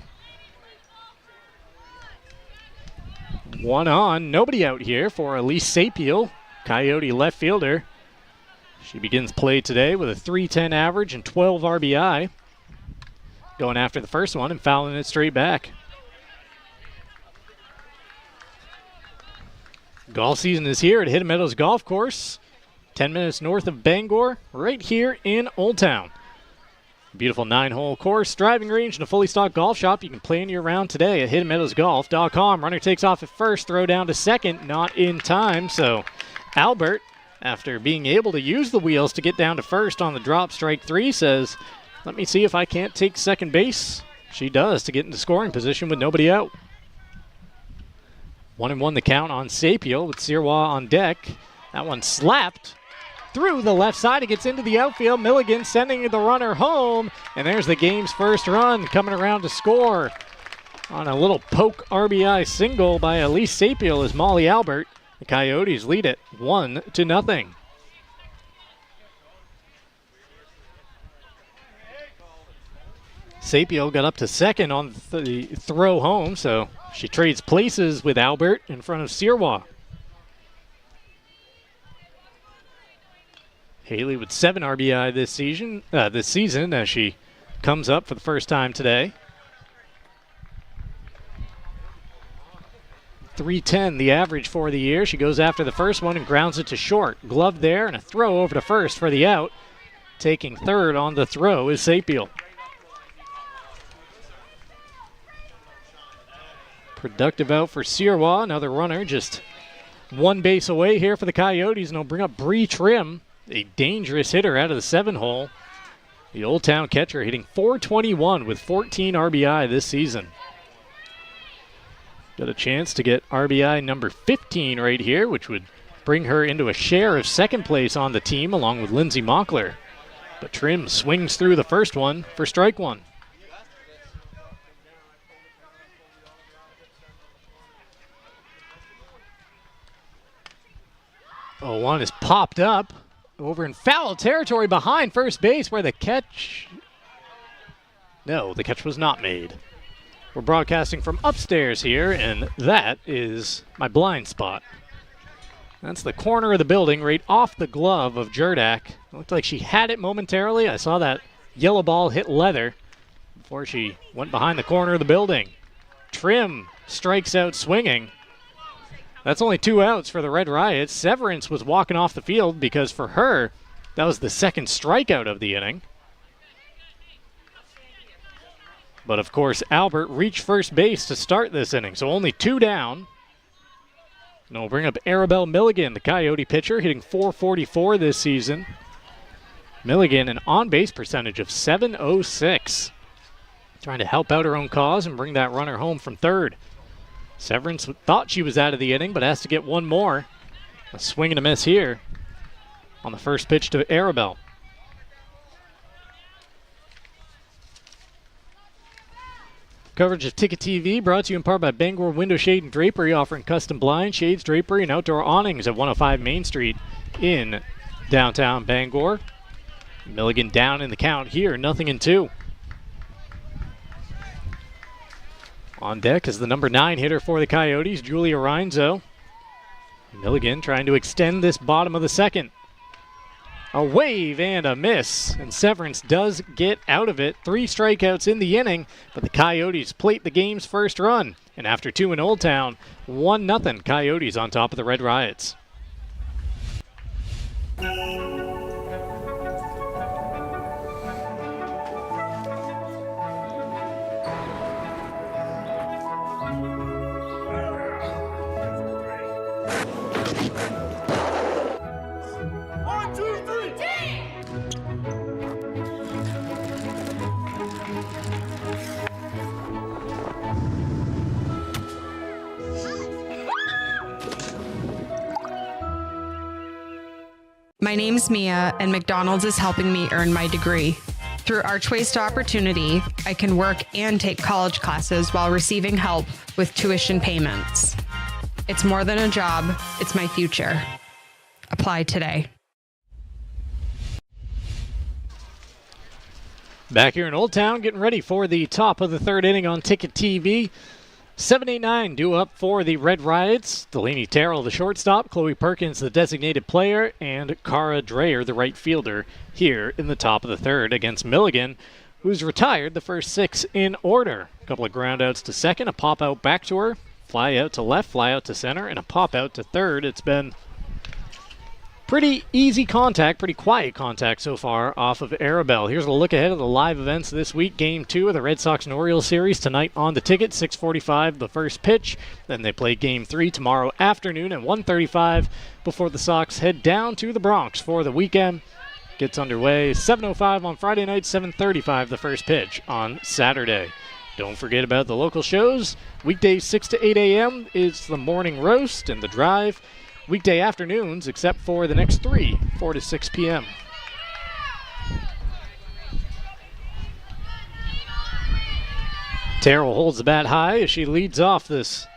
One on, nobody out here for Elise Sapiel, Coyote left fielder. She begins play today with a .310 average and 12 RBI. Going after the first one and fouling it straight back. Golf season is here at Hidden Meadows Golf Course, 10 minutes north of Bangor, right here in Old Town. Beautiful 9-hole course, driving range, and a fully stocked golf shop. You can play in your round today at hiddenmeadowsgolf.com. Runner takes off at first, throw down to second, not in time. So Albert, after being able to use the wheels to get down to first on the drop, strike 3, says, let me see if I can't take second base. She does to get into scoring position with nobody out. 1-1 the count on Sapiel with Sirois on deck. That one slapped through the left side. It gets into the outfield. Milligan sending the runner home. And there's the game's first run coming around to score on a little poke RBI single by Elise Sapiel as Molly Albert. The Coyotes lead it 1-0. Sapiel got up to second on the throw home, so she trades places with Albert in front of Sirois. Haley with 7 RBI this season as she comes up for the first time today. 310 the average for the year. She goes after the first one and grounds it to short. Glove there and a throw over to first for the out. Taking third on the throw is Sapiel. Productive out for Sirois. Another runner just one base away here for the Coyotes, and they'll bring up Bree Trim, a dangerous hitter out of the 7-hole. The Old Town catcher hitting .421 with 14 RBI this season. Got a chance to get RBI number 15 right here, which would bring her into a share of second place on the team along with Lindsay Mockler. But Trim swings through the first one for strike one. 0-1 is popped up over in foul territory behind first base where the catch... No, the catch was not made. We're broadcasting from upstairs here, and that is my blind spot. That's the corner of the building right off the glove of Jerdak. It looked like she had it momentarily. I saw that yellow ball hit leather before she went behind the corner of the building. Trim strikes out swinging. That's only 2 outs for the Red Riots. Severance was walking off the field because for her, that was the second strikeout of the inning. But of course, Albert reached first base to start this inning, so only 2 down. And we'll bring up Arabelle Milligan, the Coyote pitcher, hitting .444 this season. Milligan, an on-base percentage of .706. Trying to help out her own cause and bring that runner home from third. Severance thought she was out of the inning, but has to get one more. A swing and a miss here on the first pitch to Arabelle. Coverage of Ticket TV brought to you in part by Bangor Window Shade and Drapery, offering custom blinds, shades, drapery, and outdoor awnings at 105 Main Street in downtown Bangor. Milligan down in the count here, 0-2. On deck is the number 9 hitter for the Coyotes, Julia Reinzo. Milligan trying to extend this bottom of the second. A wave and a miss, and Severance does get out of it. 3 strikeouts in the inning, but the Coyotes plate the game's first run. And after 2 in Old Town, 1-0 Coyotes on top of the Red Riots. My name's Mia, and McDonald's is helping me earn my degree. Through Archways to Opportunity, I can work and take college classes while receiving help with tuition payments. It's more than a job, it's my future. Apply today. Back here in Old Town, getting ready for the top of the third inning on Ticket TV. 7-8-9 due up for the Red Riots. Delaney Terrell, the shortstop, Chloe Perkins, the designated player, and Cara Dreyer, the right fielder, here in the top of the third against Milligan, who's retired the first 6 in order. A couple of groundouts to second, a pop out back to her, fly out to left, fly out to center, and a pop out to third. It's been pretty easy contact, pretty quiet contact so far off of Arabelle. Here's a look ahead of the live events this week. Game 2 of the Red Sox and Orioles series tonight on the Ticket, 6:45 the first pitch. Then they play Game 3 tomorrow afternoon at 1:35 before the Sox head down to the Bronx for the weekend. Gets underway 7:05 on Friday night, 7:35 the first pitch on Saturday. Don't forget about the local shows. Weekdays 6 to 8 a.m. is the morning roast and the drive. Weekday afternoons, except for the next 3, 4 to 6 p.m. Terrell holds the bat high as she leads off this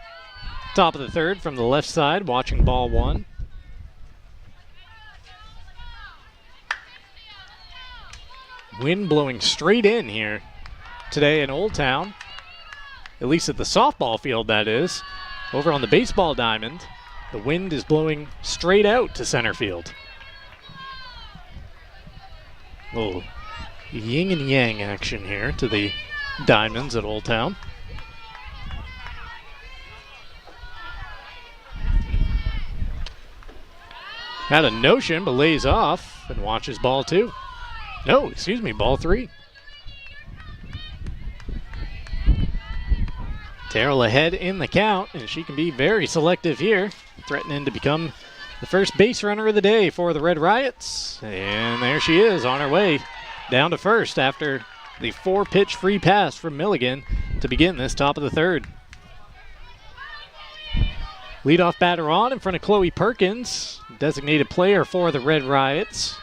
top of the third from the left side, watching ball 1. Wind blowing straight in here today in Old Town, at least at the softball field, that is. Over on the baseball diamond, the wind is blowing straight out to center field. Little yin and yang action here to the Diamonds at Old Town. Had a notion, but lays off and watches ball 2. No, excuse me, ball 3. Terrell ahead in the count, and she can be very selective here, threatening to become the first base runner of the day for the Red Riots. And there she is on her way down to first after the 4-pitch free pass from Milligan to begin this top of the third. Leadoff batter on in front of Chloe Perkins, designated player for the Red Riots.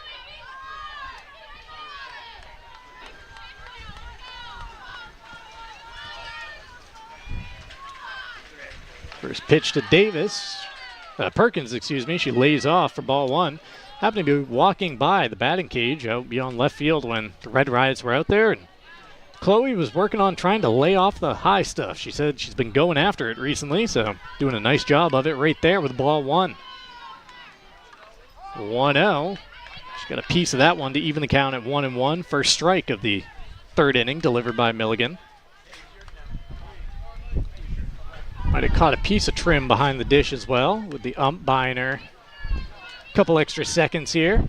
First pitch to Perkins, excuse me. She lays off for ball 1. Happened to be walking by the batting cage out beyond left field when the Red Riots were out there, and Chloe was working on trying to lay off the high stuff. She said she's been going after it recently, so doing a nice job of it right there with ball 1. 1-0. She got a piece of that one to even the count at 1-1. First strike of the third inning delivered by Milligan. Might have caught a piece of trim behind the dish as well, with the ump buying her a couple extra seconds here.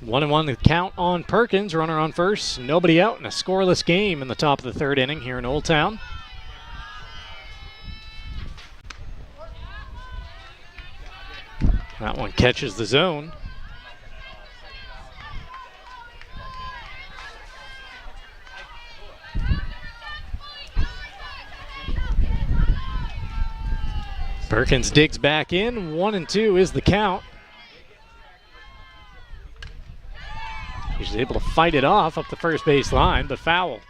1-1 the count on Perkins, runner on first, nobody out in a scoreless game in the top of the third inning here in Old Town. That one catches the zone. Perkins digs back in. 1-2 is the count. She's able to fight it off up the first base line, but foul.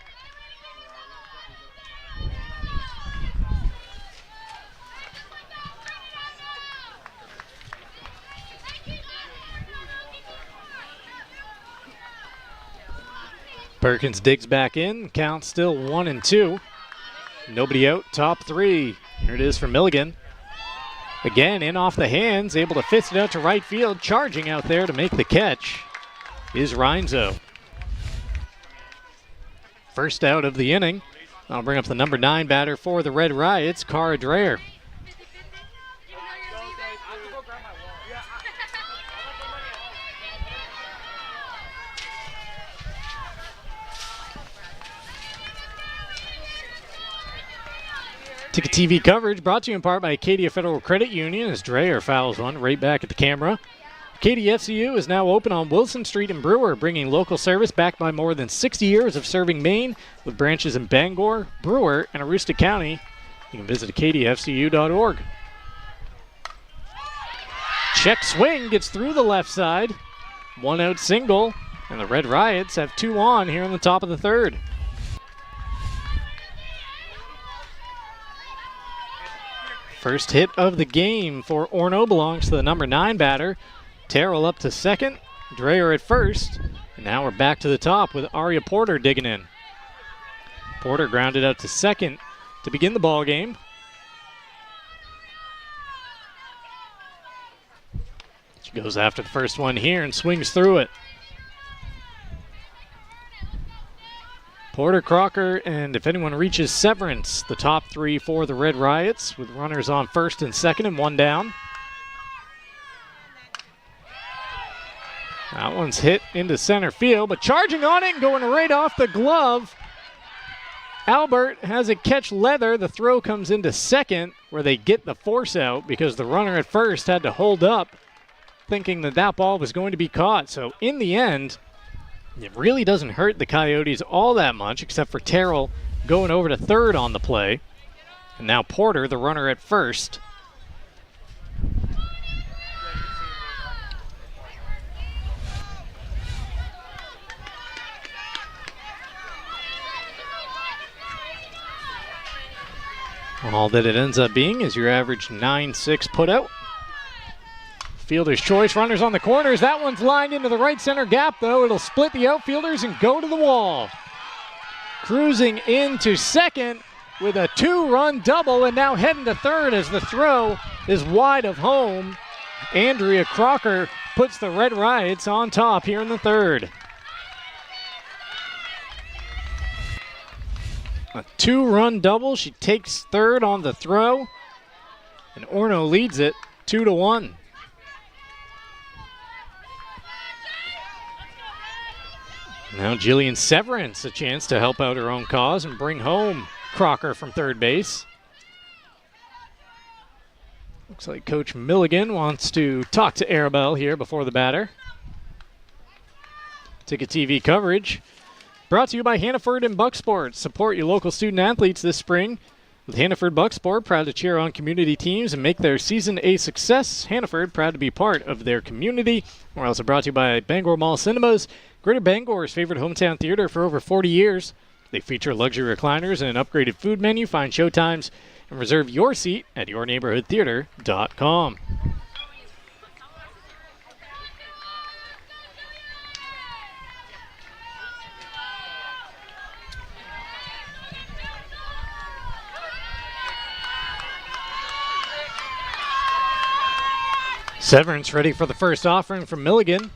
Perkins digs back in. Count still 1-2. Nobody out. Top 3. Here it is for Milligan. Again, in off the hands, able to fist it out to right field. Charging out there to make the catch is Reinzo. First out of the inning. I'll bring up the number 9 batter for the Red Riots, Cara Dreyer. Ticket TV coverage brought to you in part by Acadia Federal Credit Union as Dreyer fouls one right back at the camera. Acadia FCU is now open on Wilson Street in Brewer, bringing local service backed by more than 60 years of serving Maine with branches in Bangor, Brewer, and Aroostook County. You can visit acadiafcu.org. Check swing gets through the left side. 1-out single, and the Red Riots have 2 on here in the top of the third. First hit of the game for Orono belongs to the number 9 batter. Terrell up to second, Dreyer at first, and now we're back to the top with Aria Porter digging in. Porter grounded out to second to begin the ball game. She goes after the first one here and swings through it. Porter, Crocker, and if anyone reaches Severance, the top 3 for the Red Riots, with runners on first and second and 1 down. That one's hit into center field, but charging on it and going right off the glove. Albert has it catch leather. The throw comes into second, where they get the force out because the runner at first had to hold up, thinking that that ball was going to be caught. So in the end, it really doesn't hurt the Coyotes all that much, except for Terrell going over to third on the play. And now Porter, the runner at first. All that it ends up being is your average 9-6 putout. Fielder's choice, runners on the corners. That one's lined into the right center gap, though. It'll split the outfielders and go to the wall. Cruising into second with a 2-run double, and now heading to third as the throw is wide of home. Andrea Crocker puts the Red Riots on top here in the third. A 2-run double. She takes third on the throw. And Orono leads it 2-1. Now Jillian Severance a chance to help out her own cause and bring home Crocker from third base. Looks like Coach Milligan wants to talk to Arabelle here before the batter. Ticket TV coverage brought to you by Hannaford and Bucksport. Support your local student athletes this spring. With Hannaford Bucksport, proud to cheer on community teams and make their season a success. Hannaford, proud to be part of their community. We're also brought to you by Bangor Mall Cinemas, Greater Bangor's favorite hometown theater for over 40 years. They feature luxury recliners and an upgraded food menu. Find showtimes and reserve your seat at yourneighborhoodtheater.com. Severance ready for the first offering from Milligan.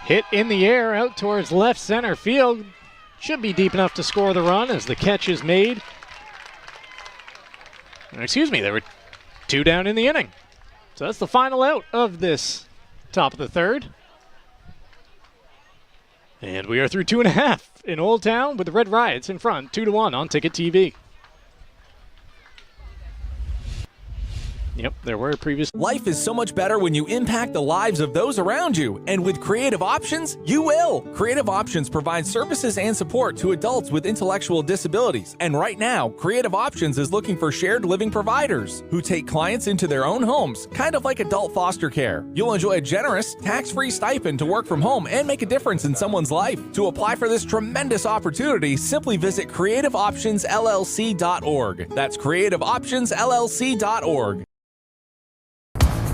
Hit in the air out towards left center field. Should be deep enough to score the run as the catch is made. Excuse me, there were 2 down in the inning. So that's the final out of this top of the third. And we are through 2.5 in Old Town with the Red Riots in front, 2-1 on Ticket TV. Yep, there were previous. Life is so much better when you impact the lives of those around you. And with Creative Options, you will. Creative Options provides services and support to adults with intellectual disabilities. And right now, Creative Options is looking for shared living providers who take clients into their own homes, kind of like adult foster care. You'll enjoy a generous, tax-free stipend to work from home and make a difference in someone's life. To apply for this tremendous opportunity, simply visit creativeoptionsllc.org. That's creativeoptionsllc.org.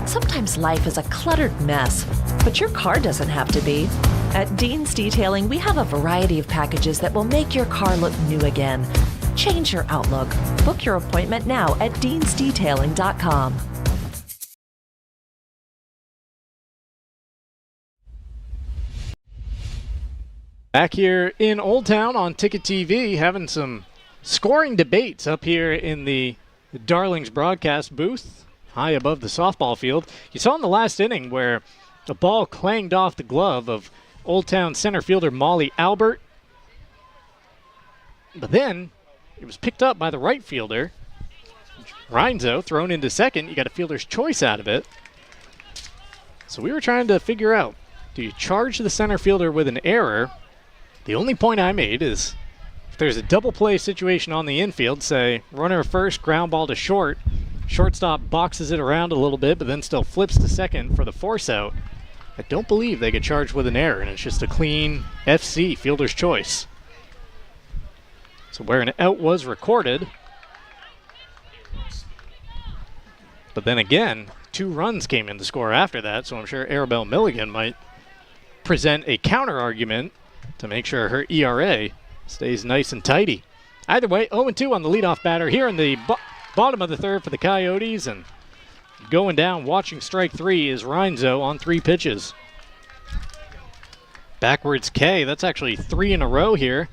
Sometimes life is a cluttered mess, but your car doesn't have to be. At Dean's Detailing, we have a variety of packages that will make your car look new again. Change your outlook. Book your appointment now at deansdetailing.com. Back here in Old Town on Ticket TV, having some scoring debates up here in the Darlings broadcast booth, high above the softball field. You saw in the last inning where the ball clanged off the glove of Old Town center fielder Molly Albert. But then it was picked up by the right fielder, Reinzo, thrown into second. You got a fielder's choice out of it. So we were trying to figure out, do you charge the center fielder with an error? The only point I made is if there's a double play situation on the infield, say runner first, ground ball to short, shortstop boxes it around a little bit, but then still flips to second for the force out. I don't believe they get charged with an error, and it's just a clean FC, fielder's choice. So where an out was recorded, but then again, 2 runs came in to score after that, so I'm sure Arabelle Milligan might present a counter argument to make sure her ERA stays nice and tidy. Either way, 0-2 on the leadoff batter here in the bottom of the third for the Coyotes, and going down, watching strike 3 is Reinzo on 3 pitches. Backwards K, that's actually 3 in a row here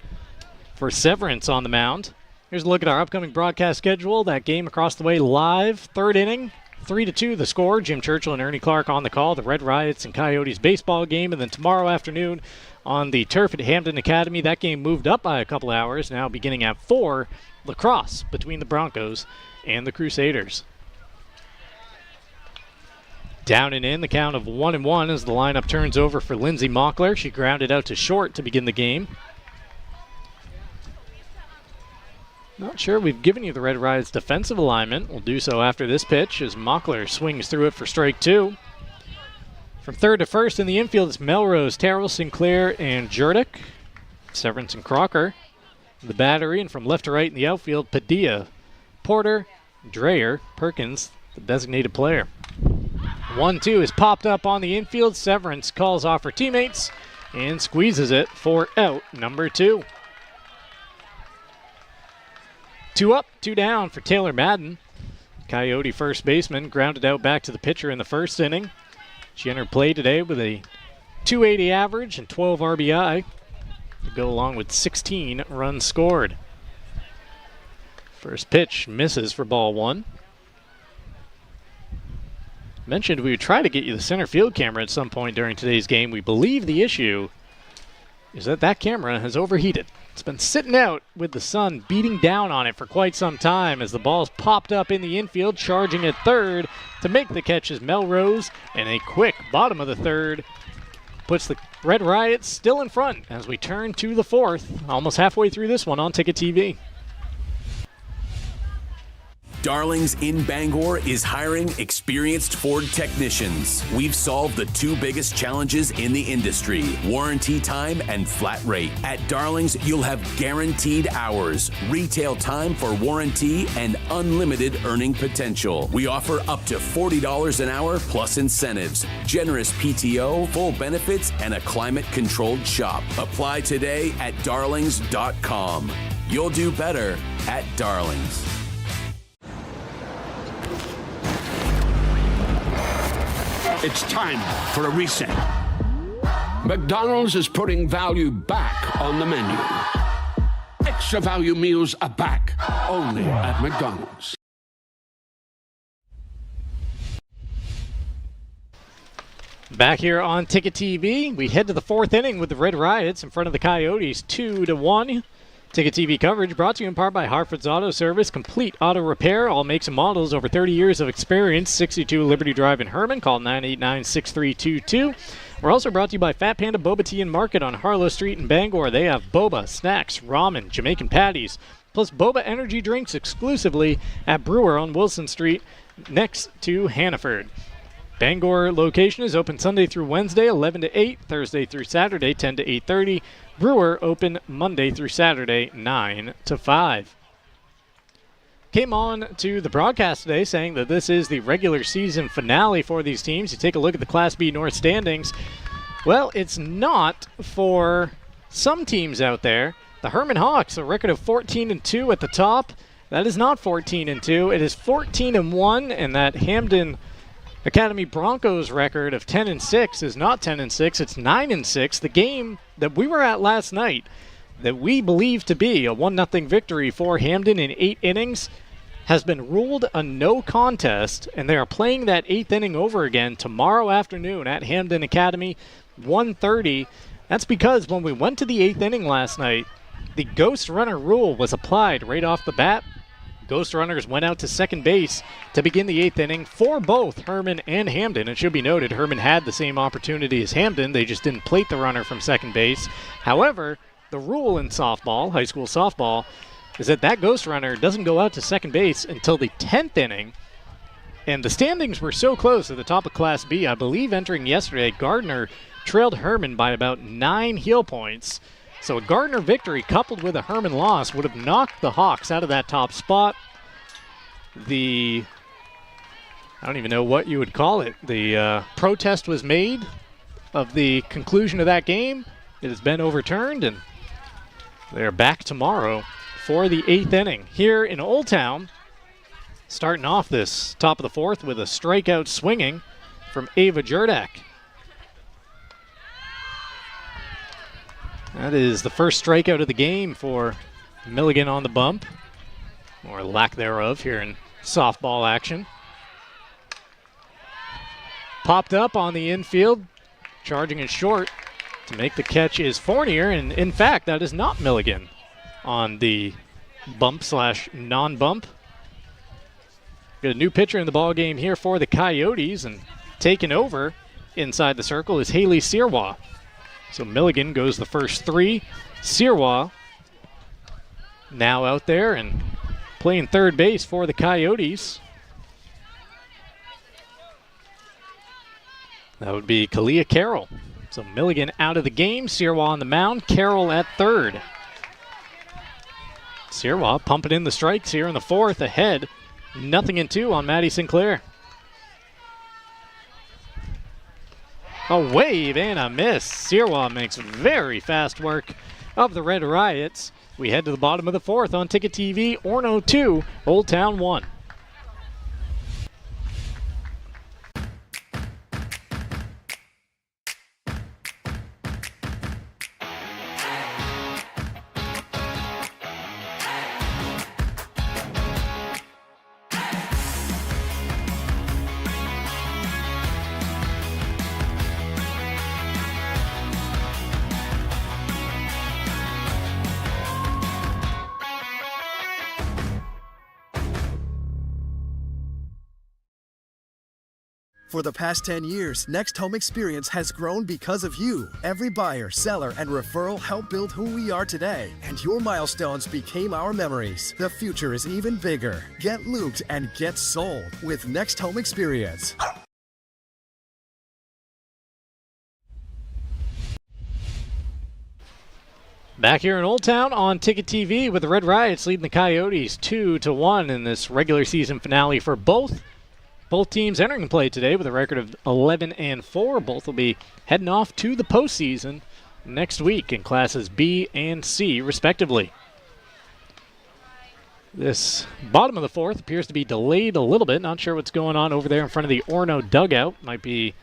for Severance on the mound. Here's a look at our upcoming broadcast schedule. That game across the way live, 3rd inning, 3-2 the score. Jim Churchill and Ernie Clark on the call. The Red Riots and Coyotes baseball game, and then tomorrow afternoon on the turf at Hampton Academy. That game moved up by a couple hours, now beginning at 4, lacrosse between the Broncos and the Crusaders. Down and in, the count of 1-1 as the lineup turns over for Lindsay Mockler. She grounded out to short to begin the game. Not sure we've given you the Red Riots defensive alignment. We'll do so after this pitch as Mockler swings through it for strike 2. From third to first in the infield, it's Melrose, Terrell, Sinclair, and Jurdick. Severance and Crocker. The battery, and from left to right in the outfield, Padilla, Porter, Dreyer, Perkins, the designated player. 1-2 is popped up on the infield. Severance calls off her teammates and squeezes it for out number 2. 2 up, 2 down for Taylor Madden. Coyote first baseman grounded out back to the pitcher in the first inning. She entered play today with a .280 average and 12 RBI to go along with 16 runs scored. First pitch misses for ball one. Mentioned we would try to get you the center field camera at some point during today's game. We believe the issue is that camera has overheated. It's been sitting out with the sun beating down on it for quite some time as the ball's popped up in the infield, charging at third to make the catch is Melrose, and a quick bottom of the third puts the Red Riots still in front as we turn to the fourth, almost halfway through this one on Ticket TV. Darlings in Bangor is hiring experienced Ford technicians. We've solved the two biggest challenges in the industry, warranty time and flat rate. At Darlings, you'll have guaranteed hours, retail time for warranty, and unlimited earning potential. We offer up to $40 an hour plus incentives, generous PTO, full benefits, and a climate-controlled shop. Apply today at darlings.com. You'll do better at Darlings. It's time for a reset. McDonald's is putting value back on the menu. Extra value meals are back, only at McDonald's. Back here on Ticket TV, we head to the fourth inning with the Red Riots in front of the Coyotes 2-1. Ticket TV coverage brought to you in part by Hartford's Auto Service, complete auto repair, all makes and models, over 30 years of experience, 62 Liberty Drive in Herman. Call 989-6322. We're also brought to you by Fat Panda Boba Tea and Market on Harlow Street in Bangor. They have boba, snacks, ramen, Jamaican patties, plus boba energy drinks exclusively at Brewer on Wilson Street next to Hannaford. Bangor location is open Sunday through Wednesday, 11 to 8, Thursday through Saturday, 10 to 8:30. Brewer open Monday through Saturday, 9 to 5. Came on to the broadcast today saying that this is the regular season finale for these teams. You take a look at the Class B North standings. Well, it's not for some teams out there. The Herman Hawks, a record of 14-2 at the top. That is not 14-2. It is 14-1, and that Hamden Academy Broncos record of 10-6 is not 10-6, it's 9-6. The game that we were at last night that we believe to be a 1-0 victory for Hamden in 8 innings has been ruled a no contest, and they are playing that 8th inning over again tomorrow afternoon at Hamden Academy, 1:30. That's because when we went to the 8th inning last night, the ghost runner rule was applied right off the bat. Ghost runners went out to second base to begin the 8th inning for both Herman and Hamden. It should be noted, Herman had the same opportunity as Hamden. They just didn't plate the runner from second base. However, the rule in softball, high school softball, is that ghost runner doesn't go out to second base until the 10th inning. And the standings were so close at the top of Class B. I believe entering yesterday, Gardner trailed Herman by about 9 heel points. So a Gardner victory coupled with a Herman loss would have knocked the Hawks out of that top spot. I don't even know what you would call it. The protest was made of the conclusion of that game. It has been overturned, and they're back tomorrow for the 8th inning. Here in Old Town, starting off this top of the fourth with a strikeout swinging from Ava Jurdak. That is the first strikeout of the game for Milligan on the bump, or lack thereof here in softball action. Popped up on the infield, charging it short to make the catch is Fournier, and in fact that is not Milligan on the bump slash non-bump. Got a new pitcher in the ball game here for the Coyotes, and taking over inside the circle is Haley Sirwa. So Milligan goes the first 3. Sirwa now out there and playing third base for the Coyotes. That would be Kalia Carroll. So Milligan out of the game, Sirwa on the mound, Carroll at third. Sirwa pumping in the strikes here in the fourth, ahead 0-2 on Maddie Sinclair. A wave and a miss. Sirwa makes very fast work of the Red Riots. We head to the bottom of the fourth on Ticket TV. Orono 2, Old Town 1. For the past 10 years, Next Home Experience has grown because of you. Every buyer, seller, and referral helped build who we are today, and your milestones became our memories. The future is even bigger. Get looped and get sold with Next Home Experience. Back here in Old Town on Ticket TV with the Red Riots leading the Coyotes 2-1 in this regular season finale for both. Both teams entering play today with a record of 11-4. Both will be heading off to the postseason next week in classes B and C, respectively. This bottom of the fourth appears to be delayed a little bit. Not sure what's going on over there in front of the Orono dugout. Might be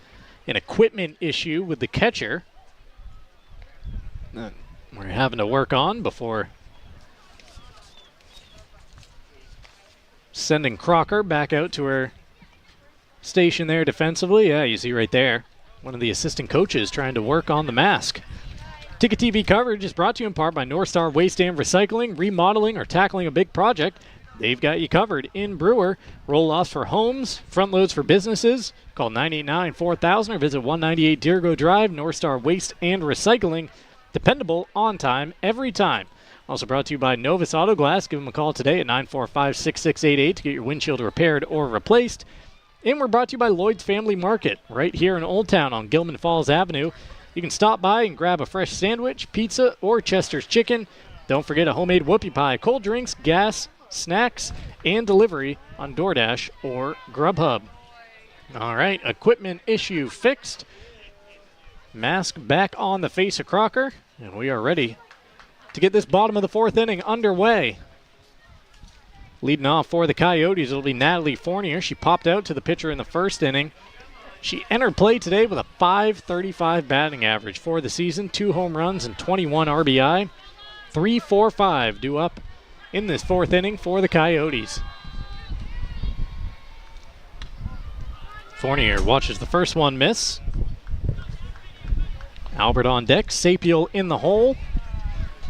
an equipment issue with the catcher that we're having to work on before sending Crocker back out to her station there defensively. Yeah, you see right there, one of the assistant coaches trying to work on the mask. Ticket TV coverage is brought to you in part by North Star Waste and Recycling. Remodeling or tackling a big project, they've got you covered in Brewer. Roll-offs for homes, front loads for businesses. Call 989-4000 or visit 198 Deergo Drive. North Star Waste and Recycling. Dependable, on time, every time. Also brought to you by Novus Auto Glass. Give them a call today at 945-6688 to get your windshield repaired or replaced. And we're brought to you by Lloyd's Family Market right here in Old Town on Gilman Falls Avenue. You can stop by and grab a fresh sandwich, pizza, or Chester's chicken. Don't forget a homemade whoopie pie, cold drinks, gas, snacks, and delivery on DoorDash or Grubhub. All right, equipment issue fixed. Mask back on the face of Crocker, and we are ready to get this bottom of the fourth inning underway. Leading off for the Coyotes, it'll be Natalie Fournier. She popped out to the pitcher in the first inning. She entered play today with a .535 batting average for the season, 2 home runs and 21 RBI. 3-4-5 due up in this fourth inning for the Coyotes. Fournier watches the first one miss. Albert on deck, Sapiel in the hole.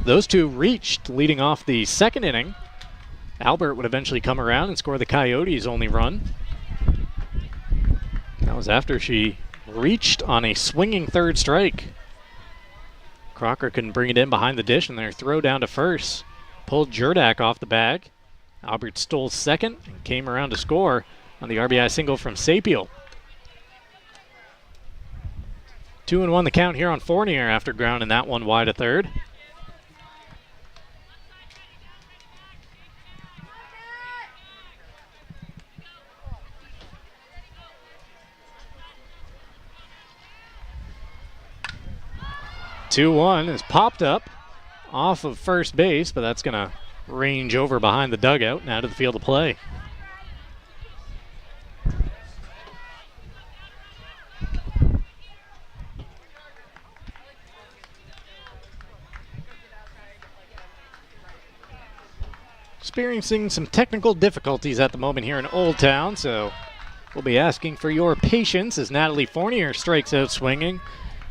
Those two reached leading off the second inning. Albert would eventually come around and score the Coyotes' only run. That was after she reached on a swinging third strike. Crocker couldn't bring it in behind the dish, and their throw down to first pulled Jurdak off the bag. Albert stole second and came around to score on the RBI single from Sapiel. 2-1 the count here on Fournier after grounding that one wide of third. Two-1 is popped up off of first base, but that's going to range over behind the dugout and out of the field of play. Experiencing some technical difficulties at the moment here in Old Town, so we'll be asking for your patience as Natalie Fournier strikes out swinging.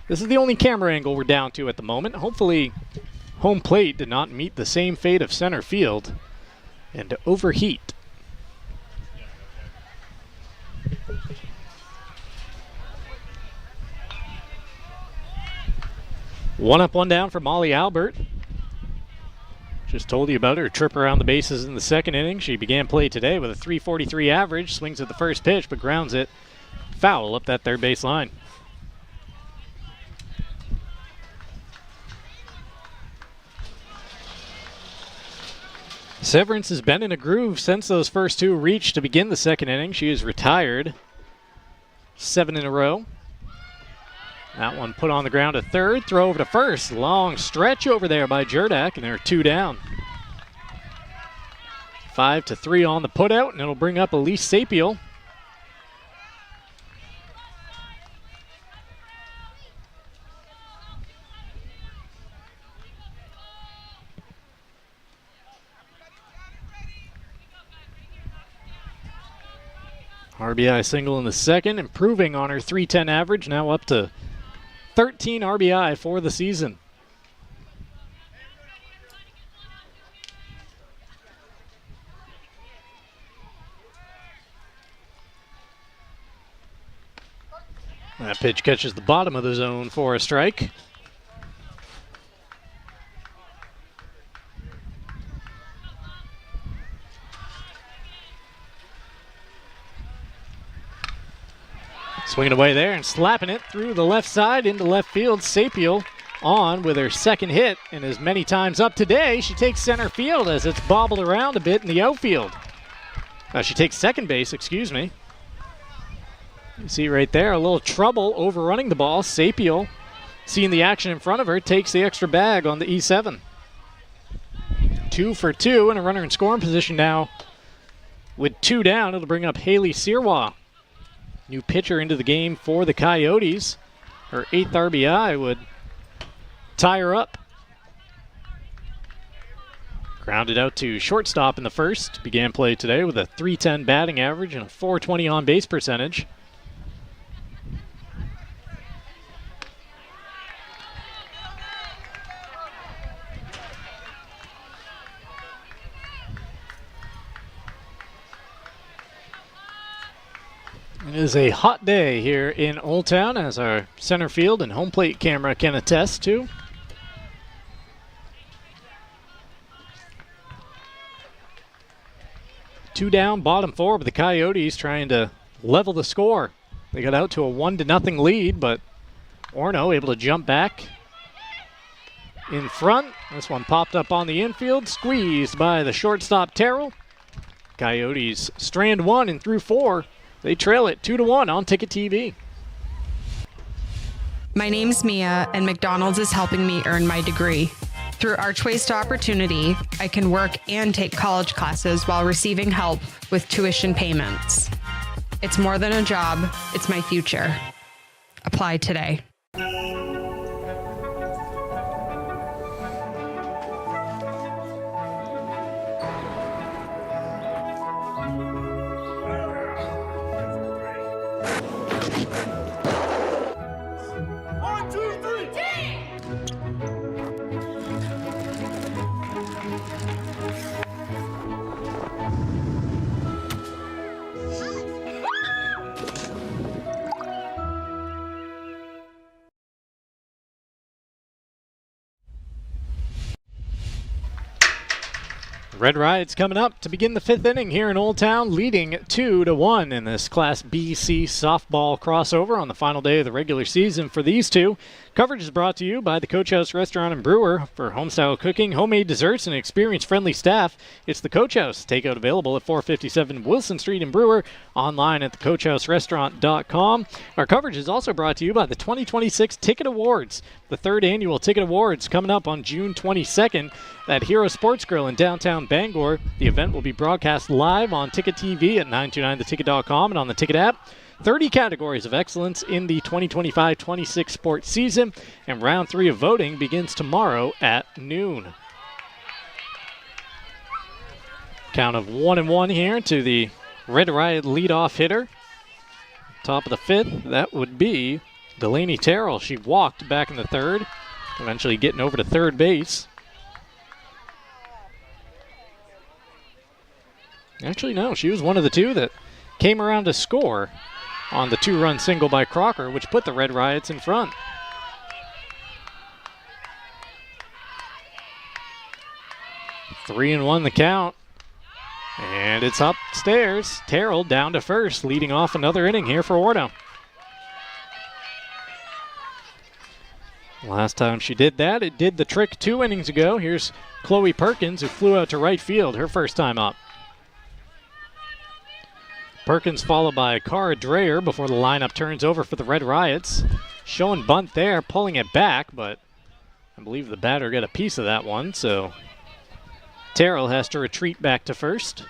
This is the only camera angle we're down to at the moment. Hopefully home plate did not meet the same fate of center field and overheat. One up, one down for Molly Albert. Just told you about her trip around the bases in the second inning. She began play today with a .343 average, swings at the first pitch, but grounds it foul up that third base line. Severance has been in a groove since those first two reached to begin the second inning. She is retired 7 in a row. That one put on the ground at third, throw over to first. Long stretch over there by Jurdak, and they're 2 down. 5-3 on the putout, and it'll bring up Elise Sapiel. RBI single in the second, improving on her .310 average, now up to 13 RBI for the season. That pitch catches the bottom of the zone for a strike. Swinging away there and slapping it through the left side into left field. Sapiel on with her second hit, and as many times up today, she takes center field as it's bobbled around a bit in the outfield. She takes second base, excuse me. You see right there, a little trouble overrunning the ball. Sapiel, seeing the action in front of her, takes the extra bag on the E7. 2 for 2, and a runner in scoring position now. With 2 down, it'll bring up Haley Sirwa. New pitcher into the game for the Coyotes. Her 8th RBI would tie her up. Grounded out to shortstop in the first. Began play today with a .310 batting average and a .420 on-base percentage. It is a hot day here in Old Town, as our center field and home plate camera can attest to. Two down, bottom 4, but the Coyotes trying to level the score. They got out to a 1-0 lead, but Orono able to jump back in front. This one popped up on the infield, squeezed by the shortstop Terrell. Coyotes strand 1 and through 4. They trail it 2-1 on Ticket TV. My name's Mia, and McDonald's is helping me earn my degree. Through Archways to Opportunity, I can work and take college classes while receiving help with tuition payments. It's more than a job, it's my future. Apply today. Red Riots coming up to begin the 5th inning here in Old Town, leading 2-1 in this Class BC softball crossover on the final day of the regular season for these two. Coverage is brought to you by the Coach House Restaurant and Brewer. For homestyle cooking, homemade desserts, and experience-friendly staff, it's the Coach House. Takeout available at 457 Wilson Street in Brewer, online at thecoachhouserestaurant.com. Our coverage is also brought to you by the 2026 Ticket Awards. The 3rd annual Ticket Awards coming up on June 22nd at Hero Sports Grill in downtown Bangor. The event will be broadcast live on Ticket TV at 929theticket.com and on the Ticket app. 30 categories of excellence in the 2025-26 sports season, and round 3 of voting begins tomorrow at noon. Count of 1-1 here to the Red Riot leadoff hitter. Top of the 5th, that would be Delaney Terrell. She walked back in the 3rd, eventually getting over to 3rd base. Actually, no, she was one of the 2 that came around to score on the 2-run single by Crocker, which put the Red Riots in front. Three and 1 the count. And it's upstairs. Terrell down to first, leading off another inning here for Orono. Last time she did that, it did the trick 2 innings ago. Here's Chloe Perkins, who flew out to right field her first time up. Perkins followed by Cara Dreyer before the lineup turns over for the Red Riots. Showing bunt there, pulling it back, but I believe the batter got a piece of that one, so Terrell has to retreat back to first.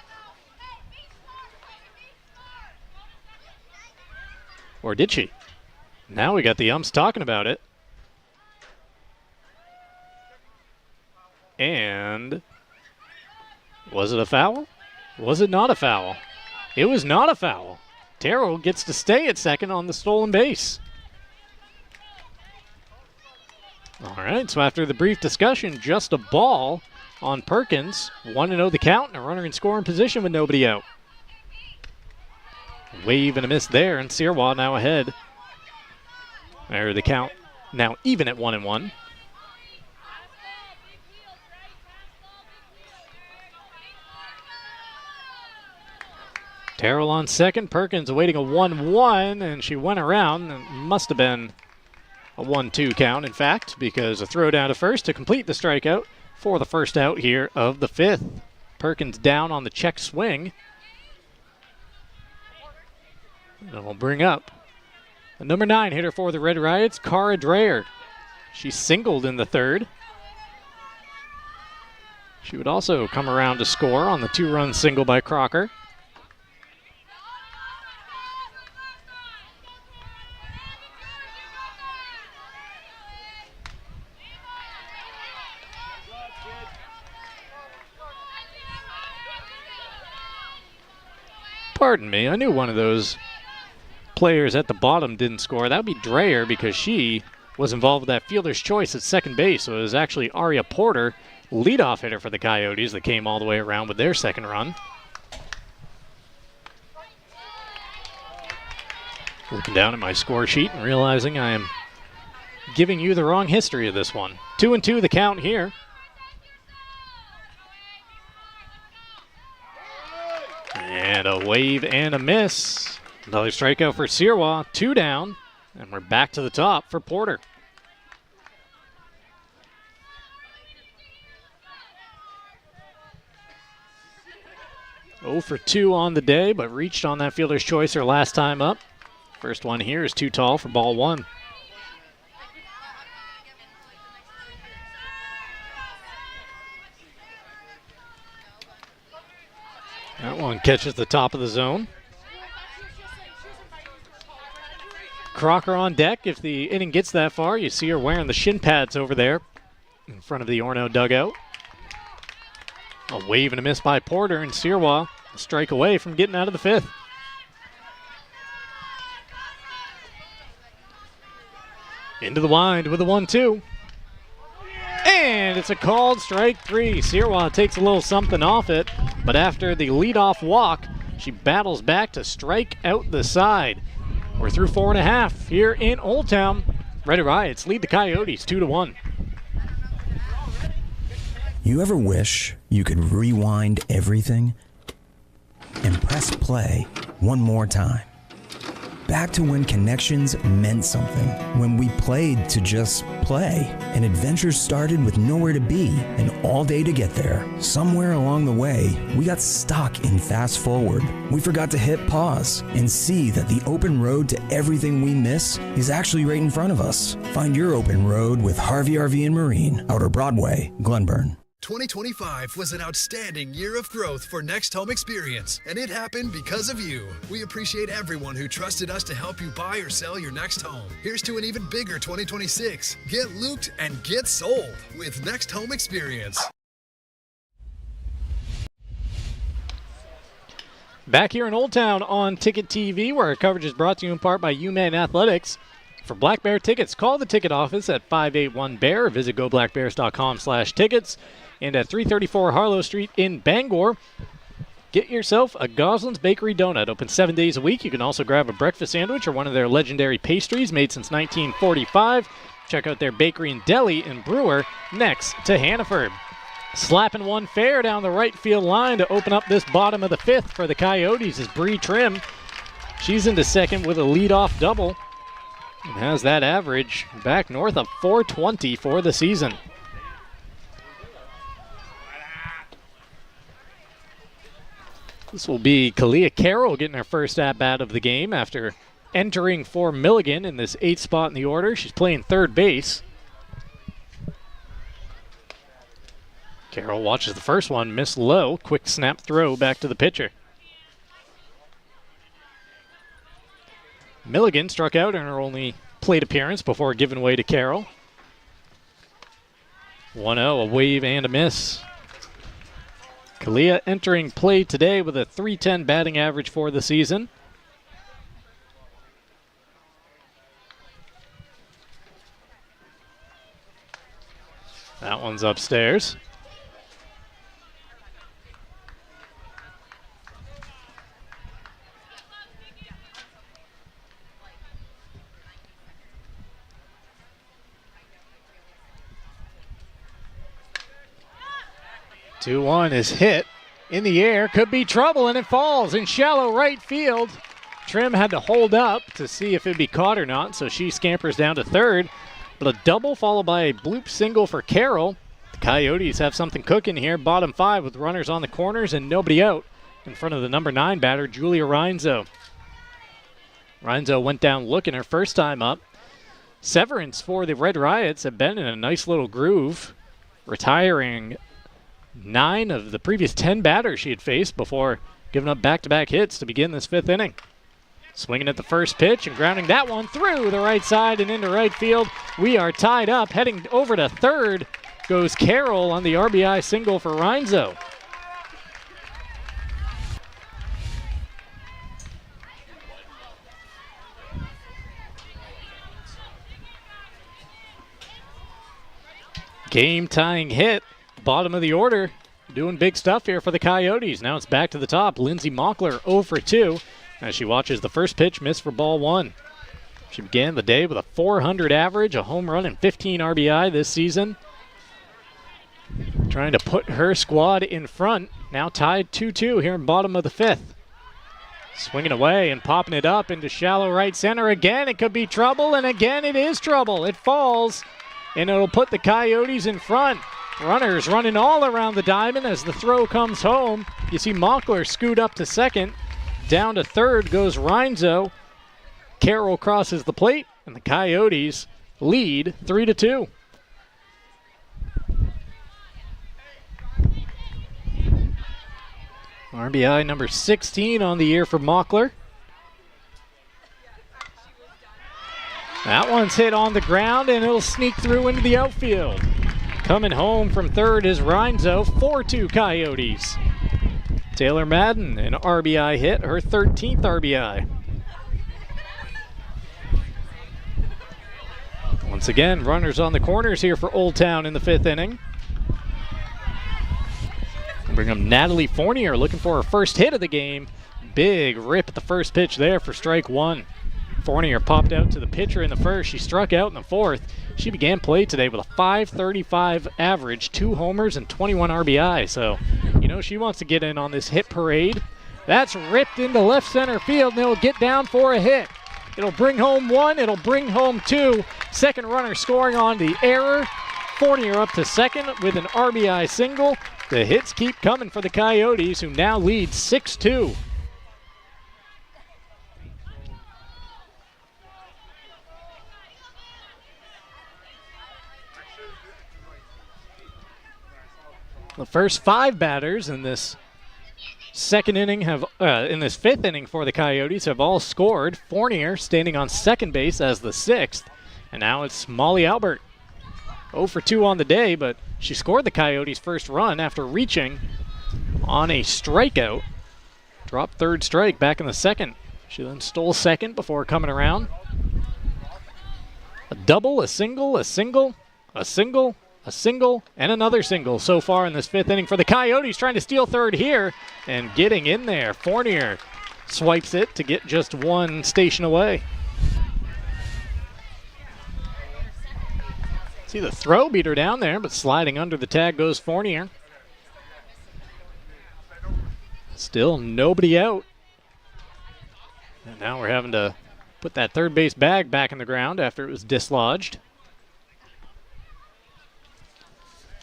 Or did she? Now we got the umps talking about it. And was it a foul? Was it not a foul? It was not a foul. Terrell gets to stay at second on the stolen base. All right, so after the brief discussion, just a ball on Perkins. 1-0 the count, and a runner in scoring position with nobody out. Wave and a miss there, and Sirwa now ahead There the count now even at 1-1. Terrell on second. Perkins awaiting a 1-1, and she went around. It must have been a 1-2 count, in fact, because a throw down to first to complete the strikeout for the first out here of the fifth. Perkins down on the check swing. And we'll bring up the number 9 hitter for the Red Riots, Cara Dreyer. She singled in the third. She would also come around to score on the 2-run single by Crocker. Pardon me, I knew one of those players at the bottom didn't score. That would be Dreyer because she was involved with that fielder's choice at second base. So it was actually Aria Porter, leadoff hitter for the Coyotes, that came all the way around with their second run. Looking down at my score sheet and realizing I am giving you the wrong history of this one. 2-2 the count here. And a wave and a miss. Another strikeout for Sirois. 2 down. And we're back to the top for Porter. Oh for 2 on the day, but reached on that fielder's choice her last time up. First one here is too tall for ball 1. That one catches the top of the zone. Crocker on deck. If the inning gets that far, you see her wearing the shin pads over there in front of the Orono dugout. A wave and a miss by Porter, and Sirois a strike away from getting out of the fifth. Into the wind with a 1-2. And it's a called strike 3. Sirois takes a little something off it, but after the leadoff walk, she battles back to strike out the side. We're through 4.5 here in Old Town. Red Riots lead the Coyotes 2-1. You ever wish you could rewind everything and press play one more time? Back to when connections meant something, when we played to just play, and adventures started with nowhere to be and all day to get there. Somewhere along the way, we got stuck in fast forward. We forgot to hit pause and see that the open road to everything we miss is actually right in front of us. Find your open road with Harvey RV and Marine, Outer Broadway, Glenburn. 2025 was an outstanding year of growth for Next Home Experience, and it happened because of you. We appreciate everyone who trusted us to help you buy or sell your next home. Here's to an even bigger 2026. Get looped and get sold with Next Home Experience. Back here in Old Town on Ticket TV, where our coverage is brought to you in part by UMaine Athletics. For Black Bear tickets, call the ticket office at 581-BEAR or visit goblackbears.com/tickets. And at 334 Harlow Street in Bangor, get yourself a Goslin's Bakery donut. Open 7 days a week. You can also grab a breakfast sandwich or one of their legendary pastries made since 1945. Check out their bakery and deli in Brewer next to Hannaford. Slapping one fair down the right field line to open up this bottom of the fifth for the Coyotes is Bree Trim. She's into second with a leadoff double and has that average back north of 420 for the season. This will be Kalia Carroll getting her first at-bat of the game after entering for Milligan in this 8th spot in the order. She's playing third base. Carroll watches the first one, miss low. Quick snap throw back to the pitcher. Milligan struck out in her only plate appearance before giving way to Carroll. 1-0, a wave and a miss. Kalia entering play today with a .310 batting average for the season. That one's upstairs. 2-1 is hit in the air. Could be trouble, and it falls in shallow right field. Trim had to hold up to see if it'd be caught or not, so she scampers down to third. But a double followed by a bloop single for Carroll. The Coyotes have something cooking here. Bottom 5 with runners on the corners and nobody out in front of the number 9 batter, Julia Reinzo. Reinzo went down looking her first time up. Severance for the Red Riots have been in a nice little groove, retiring 9 of the previous 10 batters she had faced before giving up back-to-back hits to begin this 5th inning. Swinging at the first pitch and grounding that one through the right side and into right field. We are tied up. Heading over to third goes Carroll on the RBI single for Reinzo. Game-tying hit, bottom of the order. Doing big stuff here for the Coyotes. Now it's back to the top. Lindsay Mockler 0 for 2 as she watches the first pitch miss for ball 1. She began the day with a .400 average, a home run, and 15 RBI this season. Trying to put her squad in front. Now tied 2-2 here in bottom of the 5th. Swinging away and popping it up into shallow right center. Again, it could be trouble, and again it is trouble. It falls, and it'll put the Coyotes in front. Runners running all around the diamond as the throw comes home. You see Mockler scoot up to second. Down to third goes Reinzo. Carroll crosses the plate, and the Coyotes lead 3-2. RBI number 16 on the year for Mockler. That one's hit on the ground, and it'll sneak through into the outfield. Coming home from third is Reinzo, 4-2 Coyotes. Taylor Madden, an RBI hit, her 13th RBI. Once again, runners on the corners here for Old Town in the 5th inning. Bring up Natalie Fournier looking for her first hit of the game. Big rip at the first pitch there for strike 1. Fournier popped out to the pitcher in the first. She struck out in the 4th. She began play today with a .535 average, 2 homers, and 21 RBI. So, you know, she wants to get in on this hit parade. That's ripped into left center field, and it'll get down for a hit. It'll bring home 1. It'll bring home 2. Second runner scoring on the error. Fournier up to second with an RBI single. The hits keep coming for the Coyotes, who now lead 6-2. The first 5 batters in this second inning in this 5th inning for the Coyotes have all scored. Fournier standing on second base as the 6th, and now it's Molly Albert. 0 for 2 on the day, but she scored the Coyotes' first run after reaching on a strikeout. Dropped third strike back in the 2nd. She then stole second before coming around. A double, a single, a single, a single, a single, and another single so far in this 5th inning for the Coyotes, trying to steal third here and getting in there. Fournier swipes it to get just 1 station away. See the throw beat her down there, but sliding under the tag goes Fournier. Still nobody out. And now we're having to put that third base bag back in the ground after it was dislodged.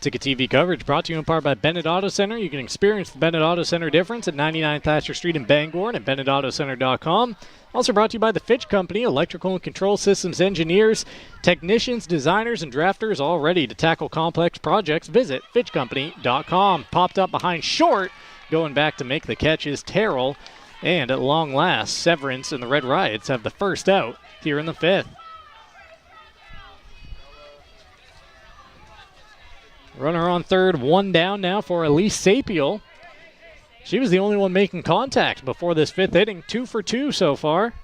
Ticket TV coverage brought to you in part by Bennett Auto Center. You can experience the Bennett Auto Center difference at 99 Thatcher Street in Bangor and at BennettAutoCenter.com. Also brought to you by the Fitch Company, electrical and control systems engineers, technicians, designers, and drafters all ready to tackle complex projects. Visit FitchCompany.com. Popped up behind short, going back to make the catch is Terrell. And at long last, Severance and the Red Riots have the first out here in the 5th. Runner on third, 1 down now for Elise Sapiel. She was the only one making contact before this 5th inning. 2 for 2 so far.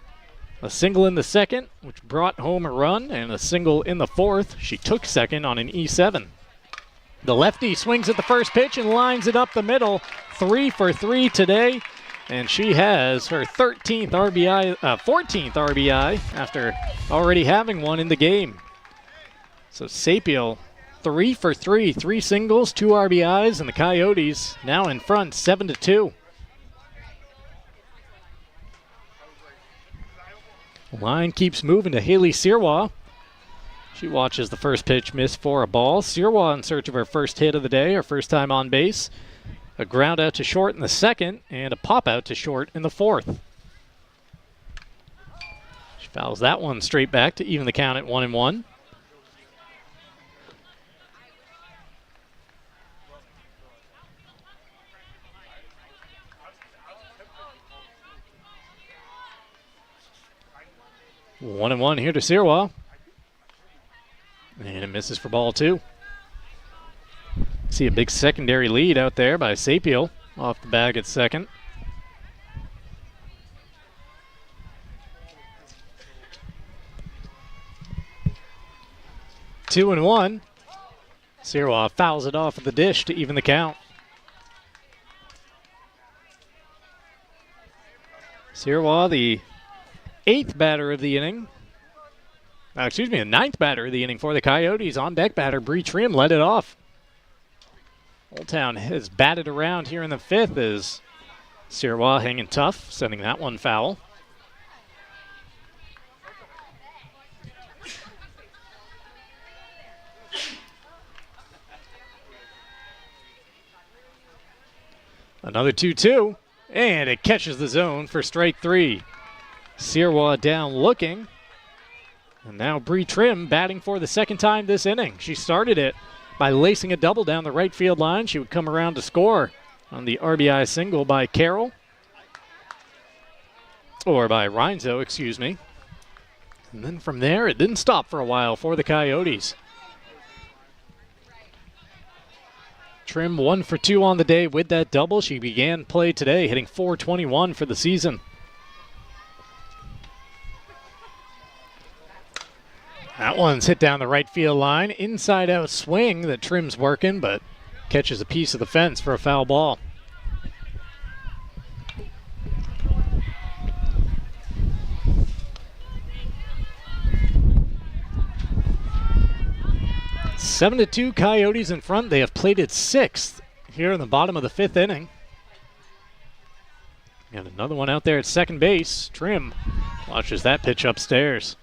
A single in the 2nd, which brought home a run, and a single in the 4th. She took second on an E7. The lefty swings at the first pitch and lines it up the middle. 3 for 3 today, and she has her 14th RBI after already having one in the game. So Sapiel 3 for 3, 3 singles, 2 RBIs, and the Coyotes now in front 7-2. Line keeps moving to Haley Sirois. She watches the first pitch miss for a ball. Sirois in search of her first hit of the day, her first time on base. A ground out to short in the second, and a pop out to short in the fourth. She fouls that one straight back to even the count at 1-1. One and one here to Sirois. And it misses for ball 2. See a big secondary lead out there by Sapiel off the bag at second. Two and one. Sirois fouls it off of the dish to even the count. Sirois, the 8th batter of the inning. The 9th batter of the inning for the Coyotes. On deck batter, Bree Trim led it off. Old Town has batted around here in the 5th as Sirois hanging tough, sending that one foul. Another 2-2, and it catches the zone for strike 3. Sirois down looking. And now Bree Trim batting for the second time this inning. She started it by lacing a double down the right field line. She would come around to score on the RBI single by Carroll. Or by Reinzo, excuse me. And then from there, it didn't stop for a while for the Coyotes. Trim 1 for 2 on the day with that double. She began play today, hitting .421 for the season. That one's hit down the right field line. Inside out swing that Trim's working, but catches a piece of the fence for a foul ball. Seven to 2 Coyotes in front. They have played it 6th here in the bottom of the 5th inning. And another one out there at second base. Trim watches that pitch upstairs.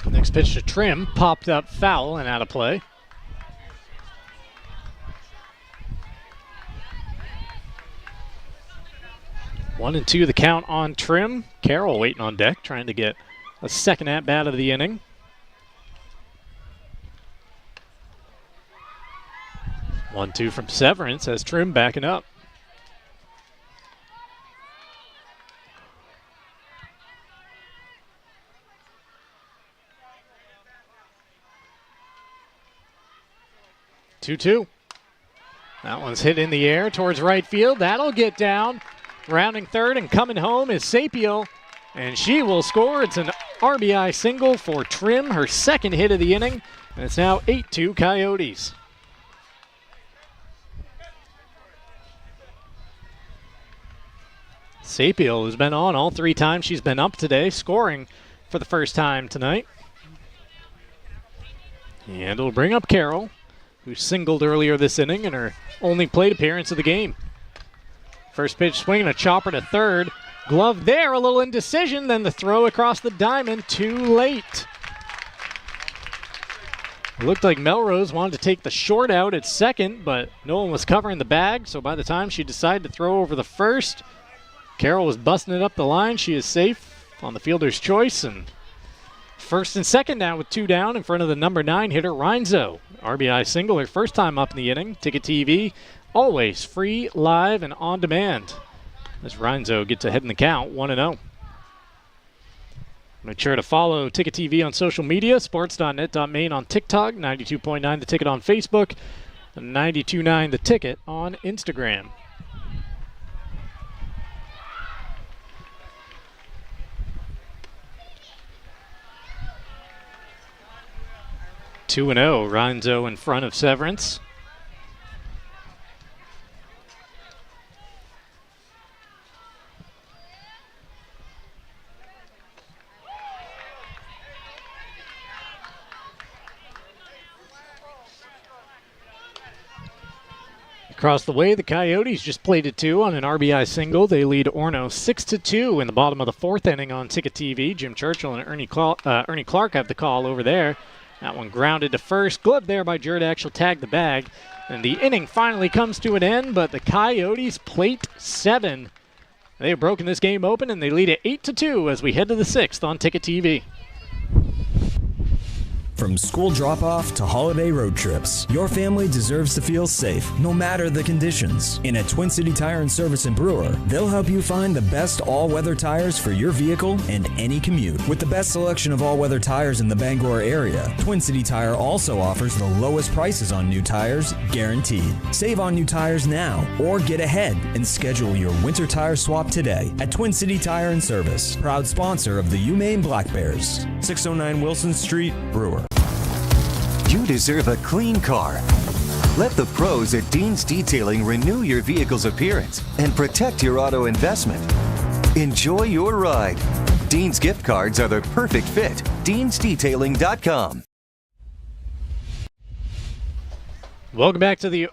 Next pitch to Trim, popped up foul and out of play. One and two the count on Trim. Carroll waiting on deck, trying to get a second at-bat of the inning. One-two from Severance as Trim backing up. Two-two. That one's hit in the air towards right field. That'll get down. Rounding third and coming home is Sapiel, and she will score. It's an RBI single for Trim, her second hit of the inning, and it's now 8-2 Coyotes. Sapiel has been on all 3 times she's been up today, scoring for the first time tonight. And it'll bring up Carroll, who singled earlier this inning in her only plate appearance of the game. First pitch swinging a chopper to third. Glove there, a little indecision, then the throw across the diamond, too late. It looked like Melrose wanted to take the short out at second, but no one was covering the bag, so by the time she decided to throw over the first, Carroll was busting it up the line. She is safe on the fielder's choice, and first and second now with 2 down in front of the number 9 hitter, Reinzo. RBI single, her first time up in the inning. Ticket TV, always free, live, and on demand. As Reinzo gets ahead in the count, 1-0. Make sure to follow Ticket TV on social media, sports.net.maine on TikTok, 92.9 The Ticket on Facebook, and 92.9 The Ticket on Instagram. Two and 0, Reinzo in front of Severance. Across the way, the Coyotes just played it 2 on an RBI single. They lead Orono 6-2 in the bottom of the 4th inning on Ticket TV. Jim Churchill and Ernie Clark have the call over there. That one grounded to first. Glove there by Jurdak. She'll tag the bag. And the inning finally comes to an end, but the Coyotes plate 7. They have broken this game open, and they lead it 8-2 as we head to the 6th on Ticket TV. From school drop-off to holiday road trips, your family deserves to feel safe, no matter the conditions. And at Twin City Tire & Service in Brewer, they'll help you find the best all-weather tires for your vehicle and any commute. With the best selection of all-weather tires in the Bangor area, Twin City Tire also offers the lowest prices on new tires, guaranteed. Save on new tires now, or get ahead and schedule your winter tire swap today at Twin City Tire & Service, proud sponsor of the Maine Black Bears. 609 Wilson Street, Brewer. You deserve a clean car. Let the pros at Dean's Detailing renew your vehicle's appearance and protect your auto investment. Enjoy your ride. Dean's gift cards are the perfect fit. Dean'sDetailing.com. Welcome back to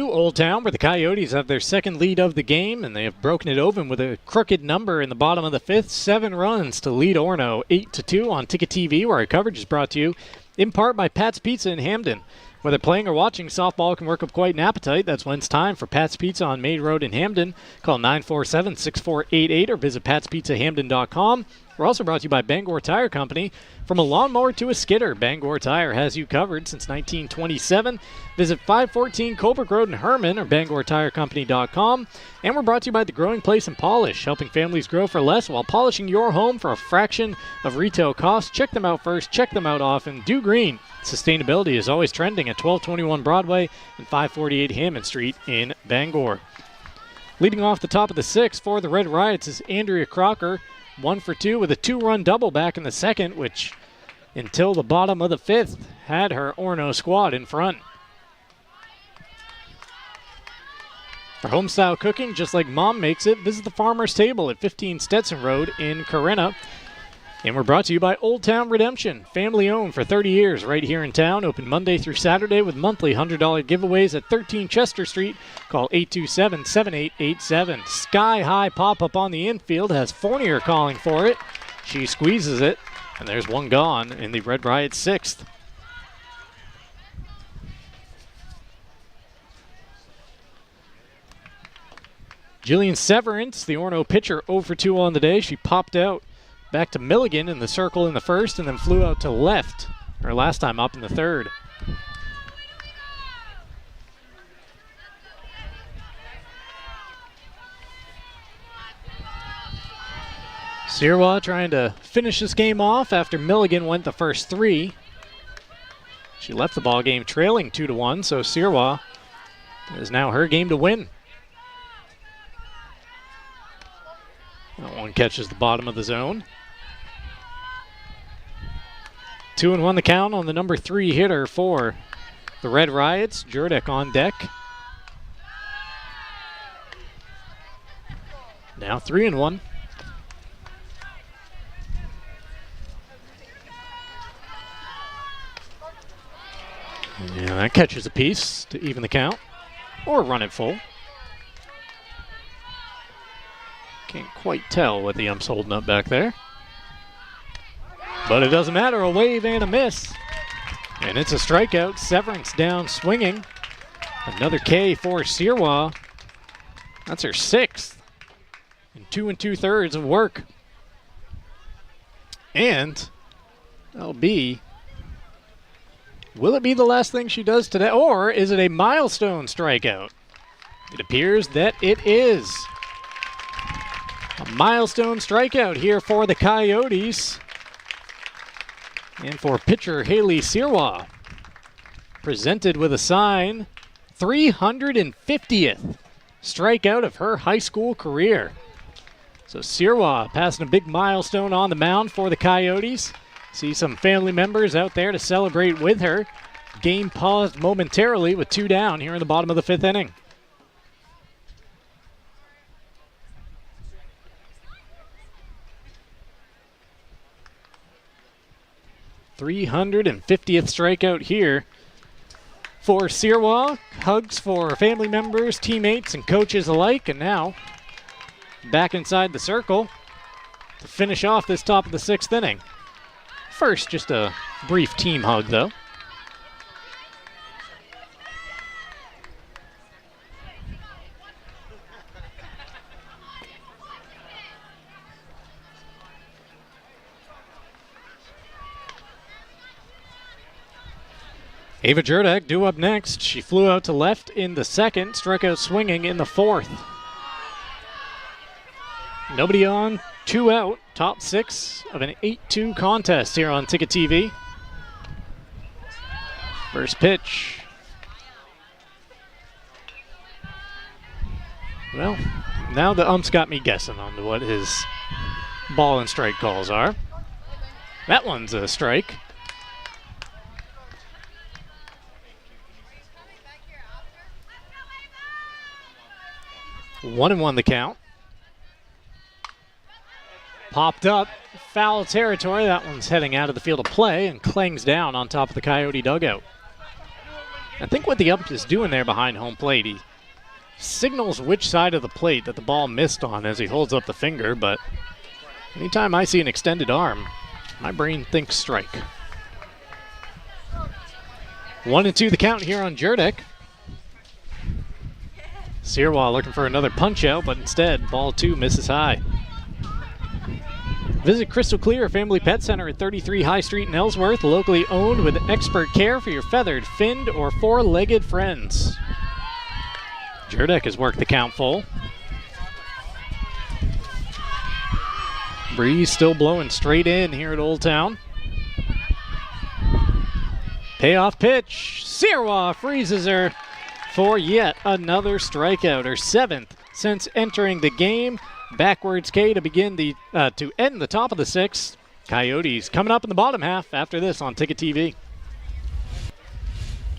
Old Town, where the Coyotes have their second lead of the game, and they have broken it open with a crooked number in the bottom of the 5th. 7 runs to lead Orono 8-2 on Ticket TV, where our coverage is brought to you in part by Pat's Pizza in Hamden. Whether playing or watching, softball can work up quite an appetite. That's when it's time for Pat's Pizza on Main Road in Hamden. Call 947-6488 or visit patspizzahamden.com. We're also brought to you by Bangor Tire Company. From a lawnmower to a skidder, Bangor Tire has you covered since 1927. Visit 514 Colbrook Road in Herman or BangorTireCompany.com. And we're brought to you by The Growing Place and Polish, helping families grow for less while polishing your home for a fraction of retail costs. Check them out first, check them out often. Do Green. Sustainability is always trending at 1221 Broadway and 548 Hammond Street in Bangor. Leading off the top of the 6th for the Red Riots is Andrea Crocker. 1 for 2 with a 2-run double back in the 2nd, which until the bottom of the 5th had her Orono squad in front. For home-style cooking, just like Mom makes it, visit the Farmer's Table at 15 Stetson Road in Corinna. And we're brought to you by Old Town Redemption, family-owned for 30 years right here in town. Open Monday through Saturday with monthly $100 giveaways at 13 Chester Street. Call 827-7887. Sky-high pop-up on the infield has Fournier calling for it. She squeezes it, and there's one gone in the Red Riot's 6th. Jillian Severance, the Orono pitcher, 0 for 2 on the day. She popped out back to Milligan in the circle in the 1st and then flew out to left, her last time up in the 3rd. Sirois trying to finish this game off after Milligan went the first 3. She left the ball game trailing 2-1, so Sirois is now her game to win. That one catches the bottom of the zone. 2-1 the count on the number 3 hitter for the Red Riots. Jurdak on deck. Now 3-1. Yeah, that catches a piece to even the count or run it full. Can't quite tell what the ump's holding up back there. But it doesn't matter, a wave and a miss. And it's a strikeout. Severance down swinging. Another K for Sirois. That's her 6th. And 2 2/3 of work. And that'll be, will it be the last thing she does today? Or is it a milestone strikeout? It appears that it is. A milestone strikeout here for the Coyotes. And for pitcher Haley Sirois. Presented with a sign, 350th strikeout of her high school career. So Sirois passing a big milestone on the mound for the Coyotes. See some family members out there to celebrate with her. Game paused momentarily with 2 down here in the bottom of the 5th inning. '350th strikeout here for Sirois, hugs for family members, teammates, and coaches alike, and now back inside the circle to finish off this top of the 6th inning. First, just a brief team hug, though. Ava Jurdek due up next. She flew out to left in the 2nd, struck out swinging in the 4th. Nobody on, 2 out. Top 6 of an 8-2 contest here on Ticket TV. First pitch. Well, now the ump's got me guessing on what his ball and strike calls are. That one's a strike. 1-1 the count. Popped up, foul territory. That one's heading out of the field of play and clangs down on top of the Coyote dugout. I think what the ump is doing there behind home plate, he signals which side of the plate that the ball missed on as he holds up the finger, but anytime I see an extended arm, my brain thinks strike. 1-2 the count here on Jurdek. Sirois looking for another punch out, but instead, ball 2 misses high. Visit Crystal Clear Family Pet Center at 33 High Street in Ellsworth, locally owned with expert care for your feathered, finned, or four-legged friends. Jurdek has worked the count full. Breeze still blowing straight in here at Old Town. Payoff pitch. Sirois freezes her for yet another strikeout, her 7th since entering the game. Backwards K to begin to end the top of the 6th. Coyotes coming up in the bottom half after this on Ticket TV.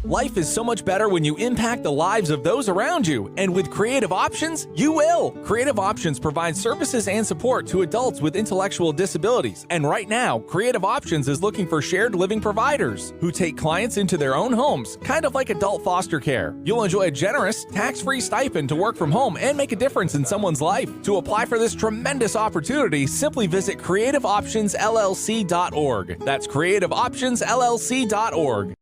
Life is so much better when you impact the lives of those around you. And with Creative Options, you will. Creative Options provides services and support to adults with intellectual disabilities. And right now, Creative Options is looking for shared living providers who take clients into their own homes, kind of like adult foster care. You'll enjoy a generous, tax-free stipend to work from home and make a difference in someone's life. To apply for this tremendous opportunity, simply visit creativeoptionsllc.org. That's creativeoptionsllc.org.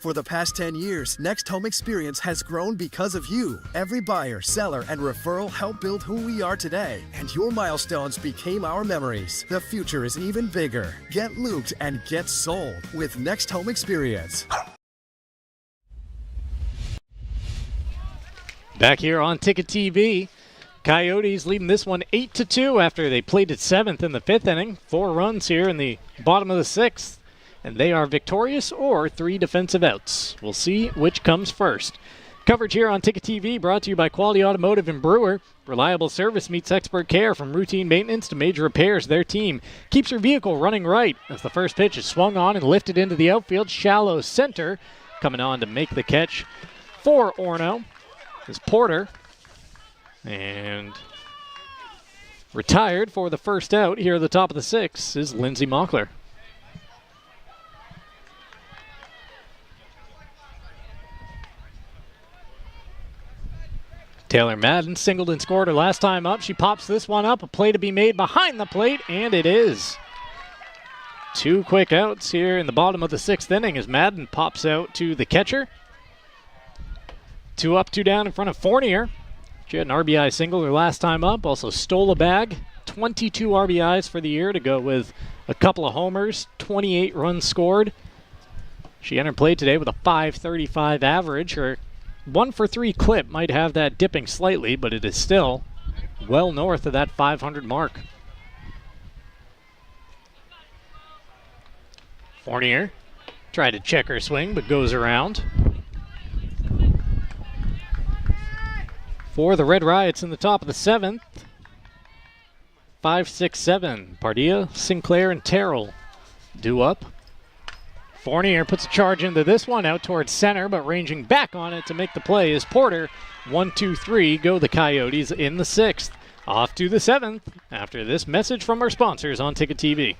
For the past 10 years, Next Home Experience has grown because of you. Every buyer, seller, and referral helped build who we are today. And your milestones became our memories. The future is even bigger. Get looped and get sold with Next Home Experience. Back here on Ticket TV, Coyotes leading this one 8-2 after they played it 7th in the 5th inning. 4 runs here in the bottom of the 6th. And they are victorious or 3 defensive outs. We'll see which comes first. Coverage here on Ticket TV brought to you by Quality Automotive and Brewer. Reliable service meets expert care from routine maintenance to major repairs. Their team keeps your vehicle running right as the first pitch is swung on and lifted into the outfield. Shallow center. Coming on to make the catch for Orono is Porter. And retired for the first out here at the top of the 6th is Lindsey Mockler. Taylor Madden singled and scored her last time up. She pops this one up. A play to be made behind the plate, and it is. 2 quick outs here in the bottom of the 6th inning as Madden pops out to the catcher. 2 up, 2 down in front of Fournier. She had an RBI single her last time up. Also stole a bag. 22 RBIs for the year to go with a couple of homers. 28 runs scored. She entered play today with a .535 average. Her 1-for-3 clip might have that dipping slightly, but it is still well north of that 500 mark. Fournier tried to check her swing, but goes around. For the Red Riots in the top of the 7th, 5, 6, 7. Pardilla, Sinclair, and Terrell due up. Fournier puts a charge into this one out towards center, but ranging back on it to make the play is Porter. 1, 2, 3 go the Coyotes in the 6th. Off to the 7th after this message from our sponsors on Ticket TV.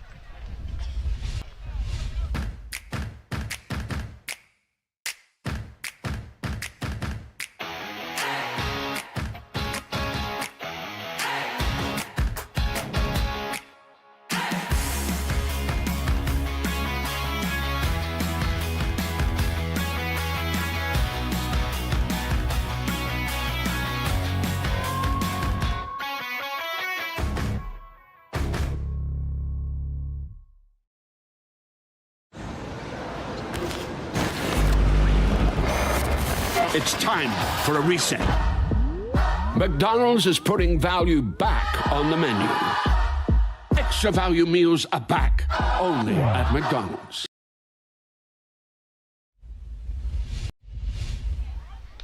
It's time for a reset. McDonald's is putting value back on the menu. Extra value meals are back, only at McDonald's.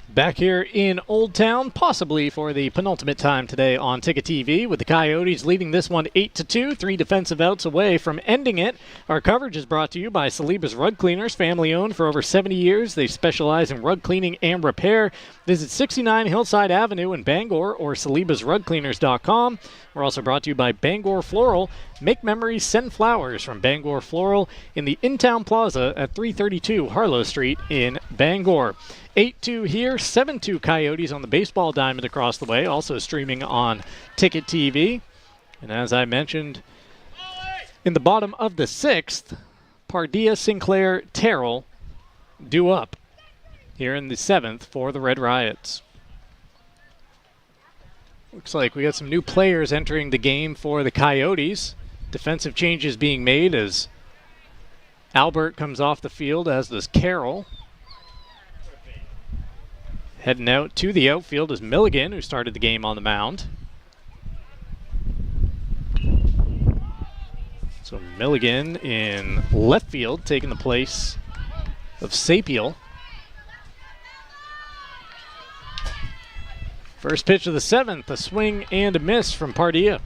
Back here in Old Town, possibly for the penultimate time today on Ticket TV, with the Coyotes leading this one 8-2, 3 defensive outs away from ending it. Our coverage is brought to you by Saliba's Rug Cleaners, family-owned for over 70 years. They specialize in rug cleaning and repair. Visit 69 Hillside Avenue in Bangor or salibasrugcleaners.com. We're also brought to you by Bangor Floral. Make memories, send flowers from Bangor Floral in the In-Town Plaza at 332 Harlow Street in Bangor. 8-2 here, 7-2 Coyotes on the baseball diamond across the way, also streaming on Ticket TV. And as I mentioned, in the bottom of the 6th, Pardilla, Sinclair, Terrell due up here in the 7th for the Red Riots. Looks like we got some new players entering the game for the Coyotes. Defensive changes being made as Albert comes off the field, as does Carroll. Heading out to the outfield is Milligan, who started the game on the mound. So Milligan in left field, taking the place of Sapiel. First pitch of the 7th, a swing and a miss from Pardilla.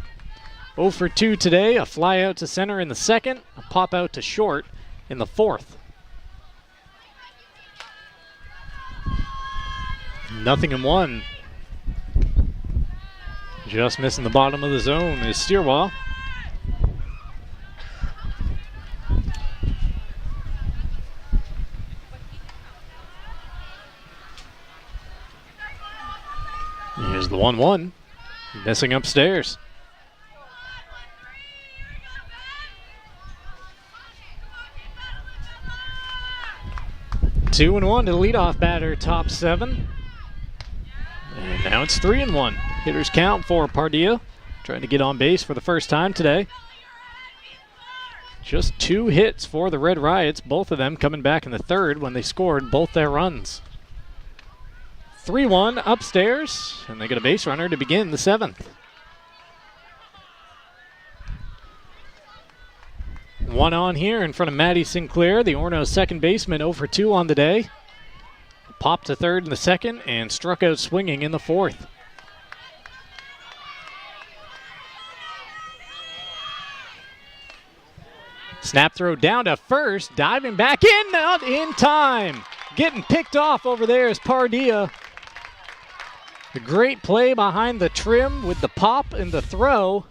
0 for 2 today, a fly out to center in the 2nd, a pop out to short in the 4th. 0-1. Just missing the bottom of the zone is Steerwall. Here's the 1-1. Missing upstairs. Two and 1 to the leadoff batter, top 7. And now it's 3-1. Hitters count for Pardilla, trying to get on base for the first time today. Just 2 hits for the Red Riots, both of them coming back in the 3rd when they scored both their runs. 3-1 upstairs, and they get a base runner to begin the 7th. 1 on here in front of Matty Sinclair, the Orono second baseman, 0 for 2 on the day. Popped to 3rd in the 2nd and struck out swinging in the 4th. Snap throw down to first, diving back in, not in time. Getting picked off over there is Pardilla. A great play behind the trim with the pop and the throw.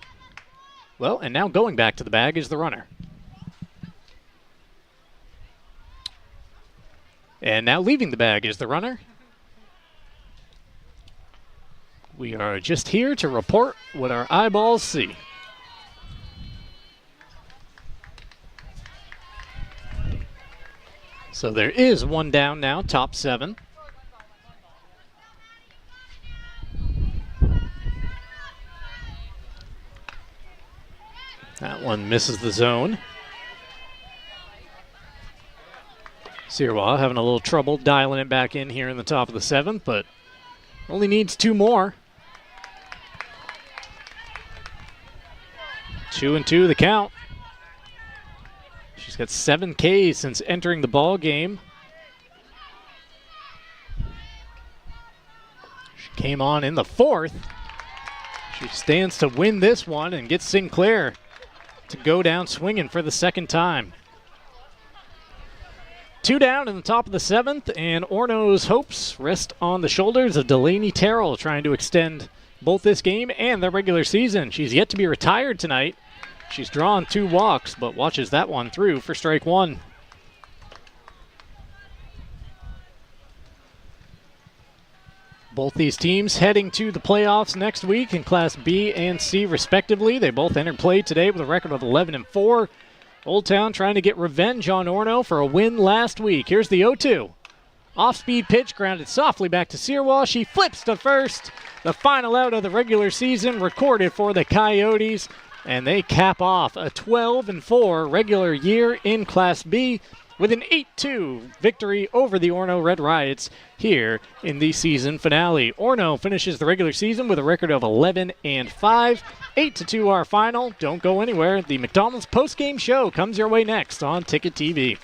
Well, and now going back to the bag is the runner. And now leaving the bag is the runner. We are just here to report what our eyeballs see. So there is 1 down now, top 7. That one misses the zone. Sirwa having a little trouble dialing it back in here in the top of the 7th, but only needs 2 more. 2-2 the count. She's got 7 Ks since entering the ball game. She came on in the 4th. She stands to win this one and gets Sinclair to go down swinging for the 2nd time. 2 down in the top of the 7th, and Orono's hopes rest on the shoulders of Delaney Terrell, trying to extend both this game and the regular season. She's yet to be retired tonight. She's drawn 2 walks, but watches that one through for strike 1. Both these teams heading to the playoffs next week in Class B and C respectively. They both entered play today with a record of 11-4. Old Town trying to get revenge on Orono for a win last week. Here's the 0-2. Off-speed pitch grounded softly back to Searwall. She flips to first. The final out of the regular season recorded for the Coyotes. And they cap off a 12-4 regular year in Class B. with an 8-2 victory over the Orono Red Riots here in the season finale. Orono finishes the regular season with a record of 11-5. 8-2 our final. Don't go anywhere. The McDonald's postgame show comes your way next on Ticket TV.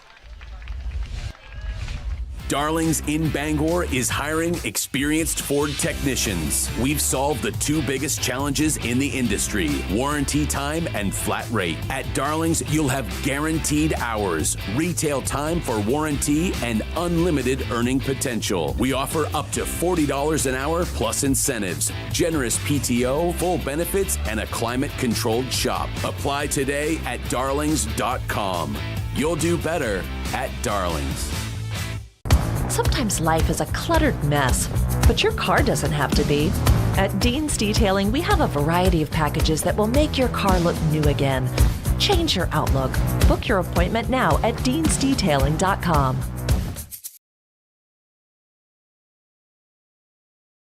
Darlings in Bangor is hiring experienced Ford technicians. We've solved the two biggest challenges in the industry: warranty time and flat rate. At Darlings, you'll have guaranteed hours, retail time for warranty, and unlimited earning potential. We offer up to $40 an hour plus incentives, generous PTO, full benefits, and a climate-controlled shop. Apply today at darlings.com. You'll do better at Darlings. Sometimes life is a cluttered mess, but your car doesn't have to be. At Dean's Detailing, we have a variety of packages that will make your car look new again. Change your outlook. Book your appointment now at deansdetailing.com.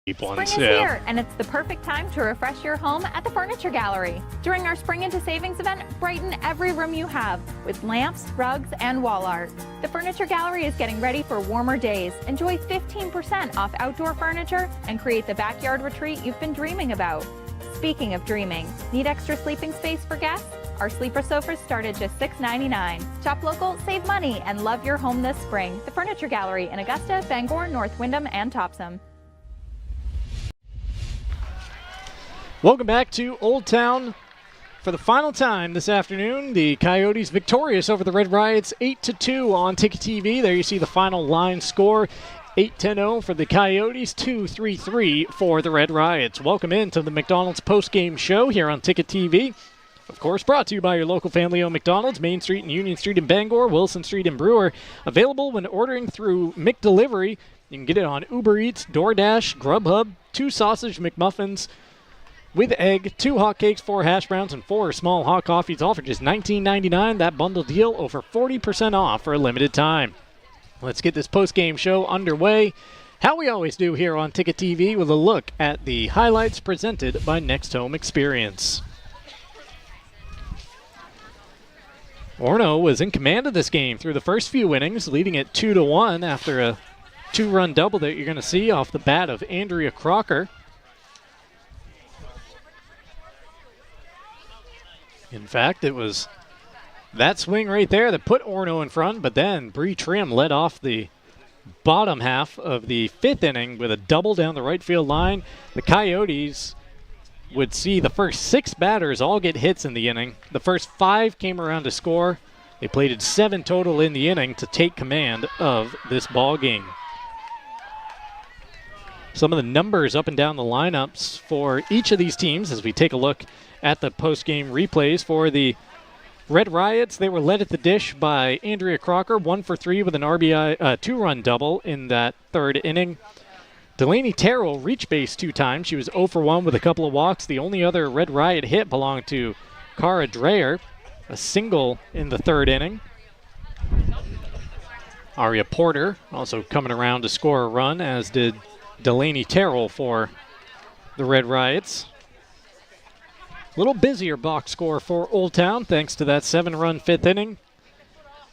Spring is here, and it's the perfect time to refresh your home at the Furniture Gallery. During our Spring into Savings event, brighten every room you have with lamps, rugs, and wall art. The Furniture Gallery is getting ready for warmer days. Enjoy 15% off outdoor furniture and create the backyard retreat you've been dreaming about. Speaking of dreaming, need extra sleeping space for guests? Our sleeper sofas start at just $6.99. Shop local, save money, and love your home this spring. The Furniture Gallery in Augusta, Bangor, North Windham, and Topsom. Welcome back to Old Town. For the final time this afternoon, the Coyotes victorious over the Red Riots 8-2 on Ticket TV. There you see the final line score. 8-10-0 for the Coyotes, 2-3-3 for the Red Riots. Welcome into the McDonald's postgame show here on Ticket TV. Of course, brought to you by your local family-owned McDonald's, Main Street and Union Street in Bangor, Wilson Street in Brewer. Available when ordering through McDelivery. You can get it on Uber Eats, DoorDash, Grubhub, 2 sausage McMuffins with egg, 2 hotcakes, 4 hash browns, and 4 small hot coffees, all for just $19.99. That bundle deal over 40% off for a limited time. Let's get this post-game show underway, how we always do here on Ticket TV, with a look at the highlights presented by Next Home Experience. Orono was in command of this game through the first few innings, leading it 2-1 after a 2-run double that you're going to see off the bat of Andrea Crocker. In fact, it was that swing right there that put Orono in front, but then Bree Trim led off the bottom half of the 5th inning with a double down the right field line. The Coyotes would see the first 6 batters all get hits in the inning. The first 5 came around to score. They plated 7 total in the inning to take command of this ball game. Some of the numbers up and down the lineups for each of these teams as we take a look at the post-game replays. For the Red Riots, they were led at the dish by Andrea Crocker, 1 for 3 with an RBI, 2-run double in that 3rd inning. Delaney Terrell reached base 2 times. She was 0 for 1 with a couple of walks. The only other Red Riot hit belonged to Cara Dreyer, a single in the 3rd inning. Aria Porter also coming around to score a run, as did Delaney Terrell for the Red Riots. A little busier box score for Old Town thanks to that 7-run 5th inning.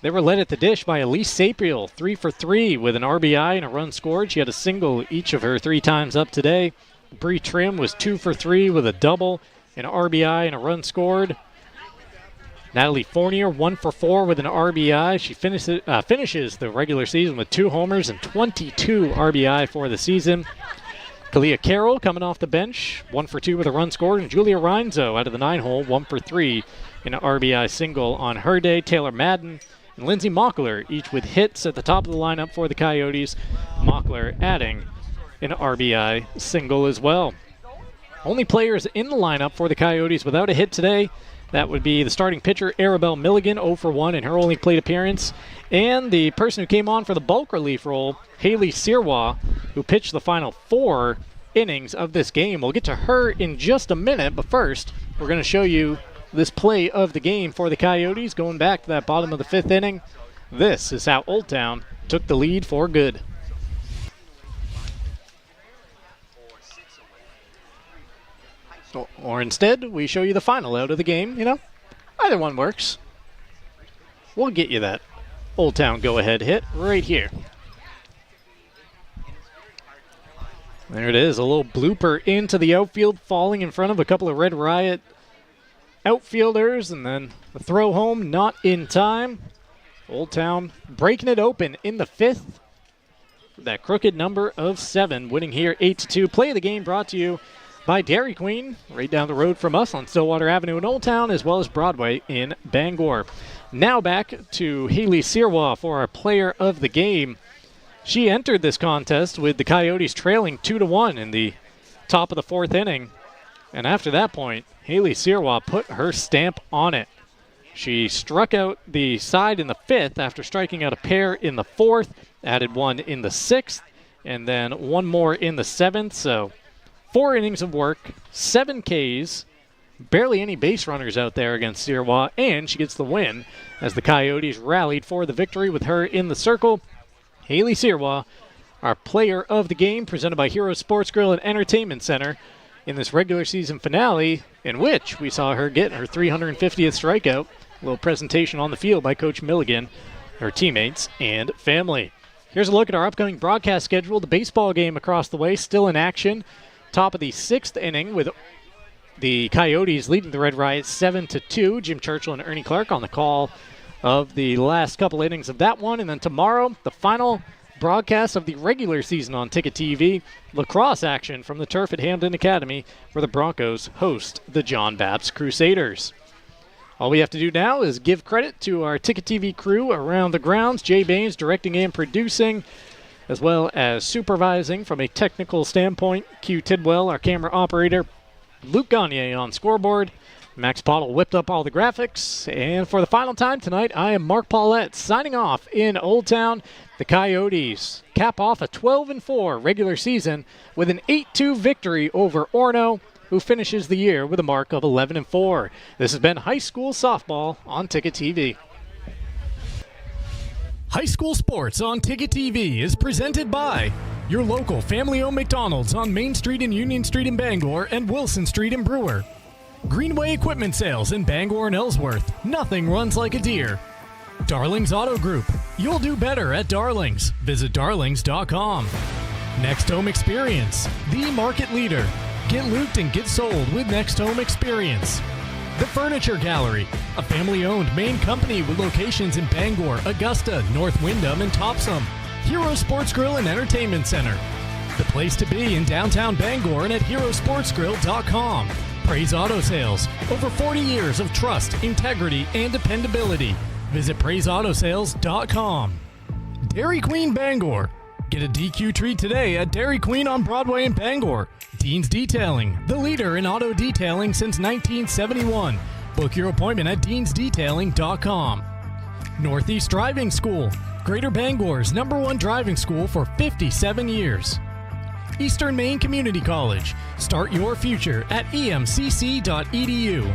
They were led at the dish by Elise Sapiel, 3 for 3 with an RBI and a run scored. She had a single each of her 3 times up today. Bree Trim was 2 for 3 with a double, an RBI and a run scored. Natalie Fournier, 1 for 4 with an RBI. She finishes the regular season with 2 homers and 22 RBI for the season. Kalia Carroll coming off the bench, 1 for 2 with a run scored. And Julia Reinzo out of the 9-hole, 1 for 3 in an RBI single on her day. Taylor Madden and Lindsay Mockler each with hits at the top of the lineup for the Coyotes. Mockler adding an RBI single as well. Only players in the lineup for the Coyotes without a hit today, that would be the starting pitcher, Arabelle Milligan, 0 for 1 in her only plate appearance. And the person who came on for the bulk relief role, Haley Sirwa, who pitched the final 4 innings of this game. We'll get to her in just a minute, but first, we're going to show you this play of the game for the Coyotes. Going back to that bottom of the 5th inning, this is how Old Town took the lead for good. Or instead, we show you the final out of the game. You know, either one works. We'll get you that. Old Town go-ahead hit right here. There it is, a little blooper into the outfield, falling in front of a couple of Red Riot outfielders, and then the throw home not in time. Old Town breaking it open in the 5th. That crooked number of 7, winning here 8-2. Play of the game brought to you by Dairy Queen, right down the road from us on Stillwater Avenue in Old Town, as well as Broadway in Bangor. Now back to Haley Sirois for our player of the game. She entered this contest with the Coyotes trailing 2-1 in the top of the 4th inning. And after that point, Haley Sirois put her stamp on it. She struck out the side in the 5th after striking out a pair in the 4th, added one in the 6th, and then one more in the 7th. So 4 innings of work, 7 Ks, barely any base runners out there against Sirois, and she gets the win as the Coyotes rallied for the victory with her in the circle. Haley Sirois, our player of the game, presented by Hero Sports Grill and Entertainment Center in this regular season finale, in which we saw her get her 350th strikeout. A little presentation on the field by Coach Milligan, her teammates, and family. Here's a look at our upcoming broadcast schedule. The baseball game across the way still in action. Top of the 6th inning with the Coyotes leading the Red Riots 7-2. Jim Churchill and Ernie Clark on the call of the last couple innings of that one. And then tomorrow, the final broadcast of the regular season on Ticket TV. Lacrosse action from the turf at Hamden Academy, where the Broncos host the John Babs Crusaders. All we have to do now is give credit to our Ticket TV crew around the grounds. Jay Baines directing and producing, as well as supervising from a technical standpoint. Q Tidwell, our camera operator. Luke Gagne on scoreboard. Max Pottle whipped up all the graphics. And for the final time tonight, I am Mark Paulette signing off in Old Town. The Coyotes cap off a 12-4 regular season with an 8-2 victory over Orono, who finishes the year with a mark of 11-4. This has been high school softball on Ticket TV. High school sports on Ticket TV is presented by your local family-owned McDonald's on Main Street and Union Street in Bangor and Wilson Street in Brewer. Greenway Equipment Sales in Bangor and Ellsworth. Nothing runs like a deer. Darlings Auto Group. You'll do better at Darlings. Visit darlings.com. Next Home Experience. The market leader. Get looped and get sold with Next Home Experience. The Furniture Gallery, a family-owned Maine company with locations in Bangor, Augusta, North Windham, and Topsom. Hero Sports Grill and Entertainment Center. The place to be in downtown Bangor and at herosportsgrill.com. Praise Auto Sales. Over 40 years of trust, integrity, and dependability. Visit praiseautosales.com. Dairy Queen Bangor. Get a DQ treat today at Dairy Queen on Broadway in Bangor. Dean's Detailing, the leader in auto detailing since 1971. Book your appointment at deansdetailing.com. Northeast Driving School, Greater Bangor's #1 driving school for 57 years. Eastern Maine Community College, start your future at emcc.edu.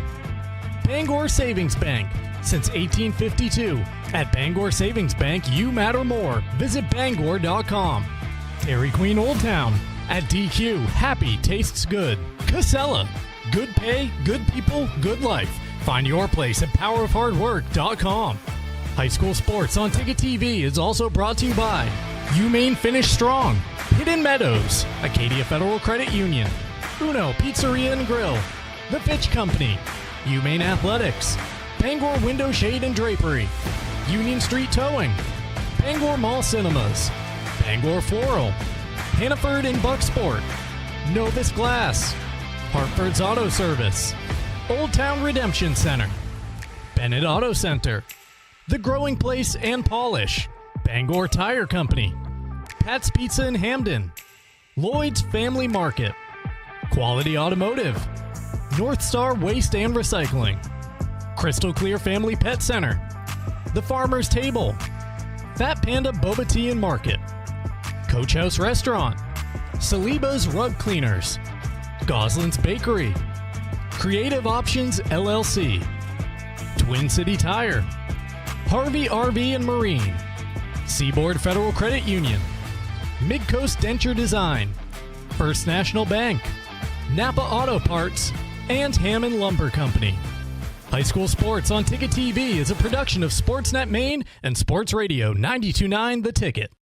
Bangor Savings Bank, since 1852. At Bangor Savings Bank, you matter more. Visit bangor.com. Dairy Queen Old Town. At DQ, happy tastes good. Casella, good pay, good people, good life. Find your place at powerofhardwork.com. High school sports on Ticket TV is also brought to you by UMaine Finish Strong, Hidden Meadows, Acadia Federal Credit Union, Uno Pizzeria and Grill, The Fitch Company, UMaine Athletics, Bangor Window Shade and Drapery, Union Street Towing, Bangor Mall Cinemas, Bangor Floral, Hannaford and Bucksport, Novus Glass, Hartford's Auto Service, Old Town Redemption Center, Bennett Auto Center, The Growing Place and Polish, Bangor Tire Company, Pat's Pizza in Hamden, Lloyd's Family Market, Quality Automotive, North Star Waste and Recycling, Crystal Clear Family Pet Center, The Farmer's Table, Fat Panda Boba Tea and Market, Coach House Restaurant, Saliba's Rug Cleaners, Goslin's Bakery, Creative Options LLC, Twin City Tire, Harvey RV and Marine, Seaboard Federal Credit Union, Midcoast Denture Design, First National Bank, Napa Auto Parts, and Hammond Lumber Company. High School Sports on Ticket TV is a production of Sportsnet Maine and Sports Radio 92.9 The Ticket.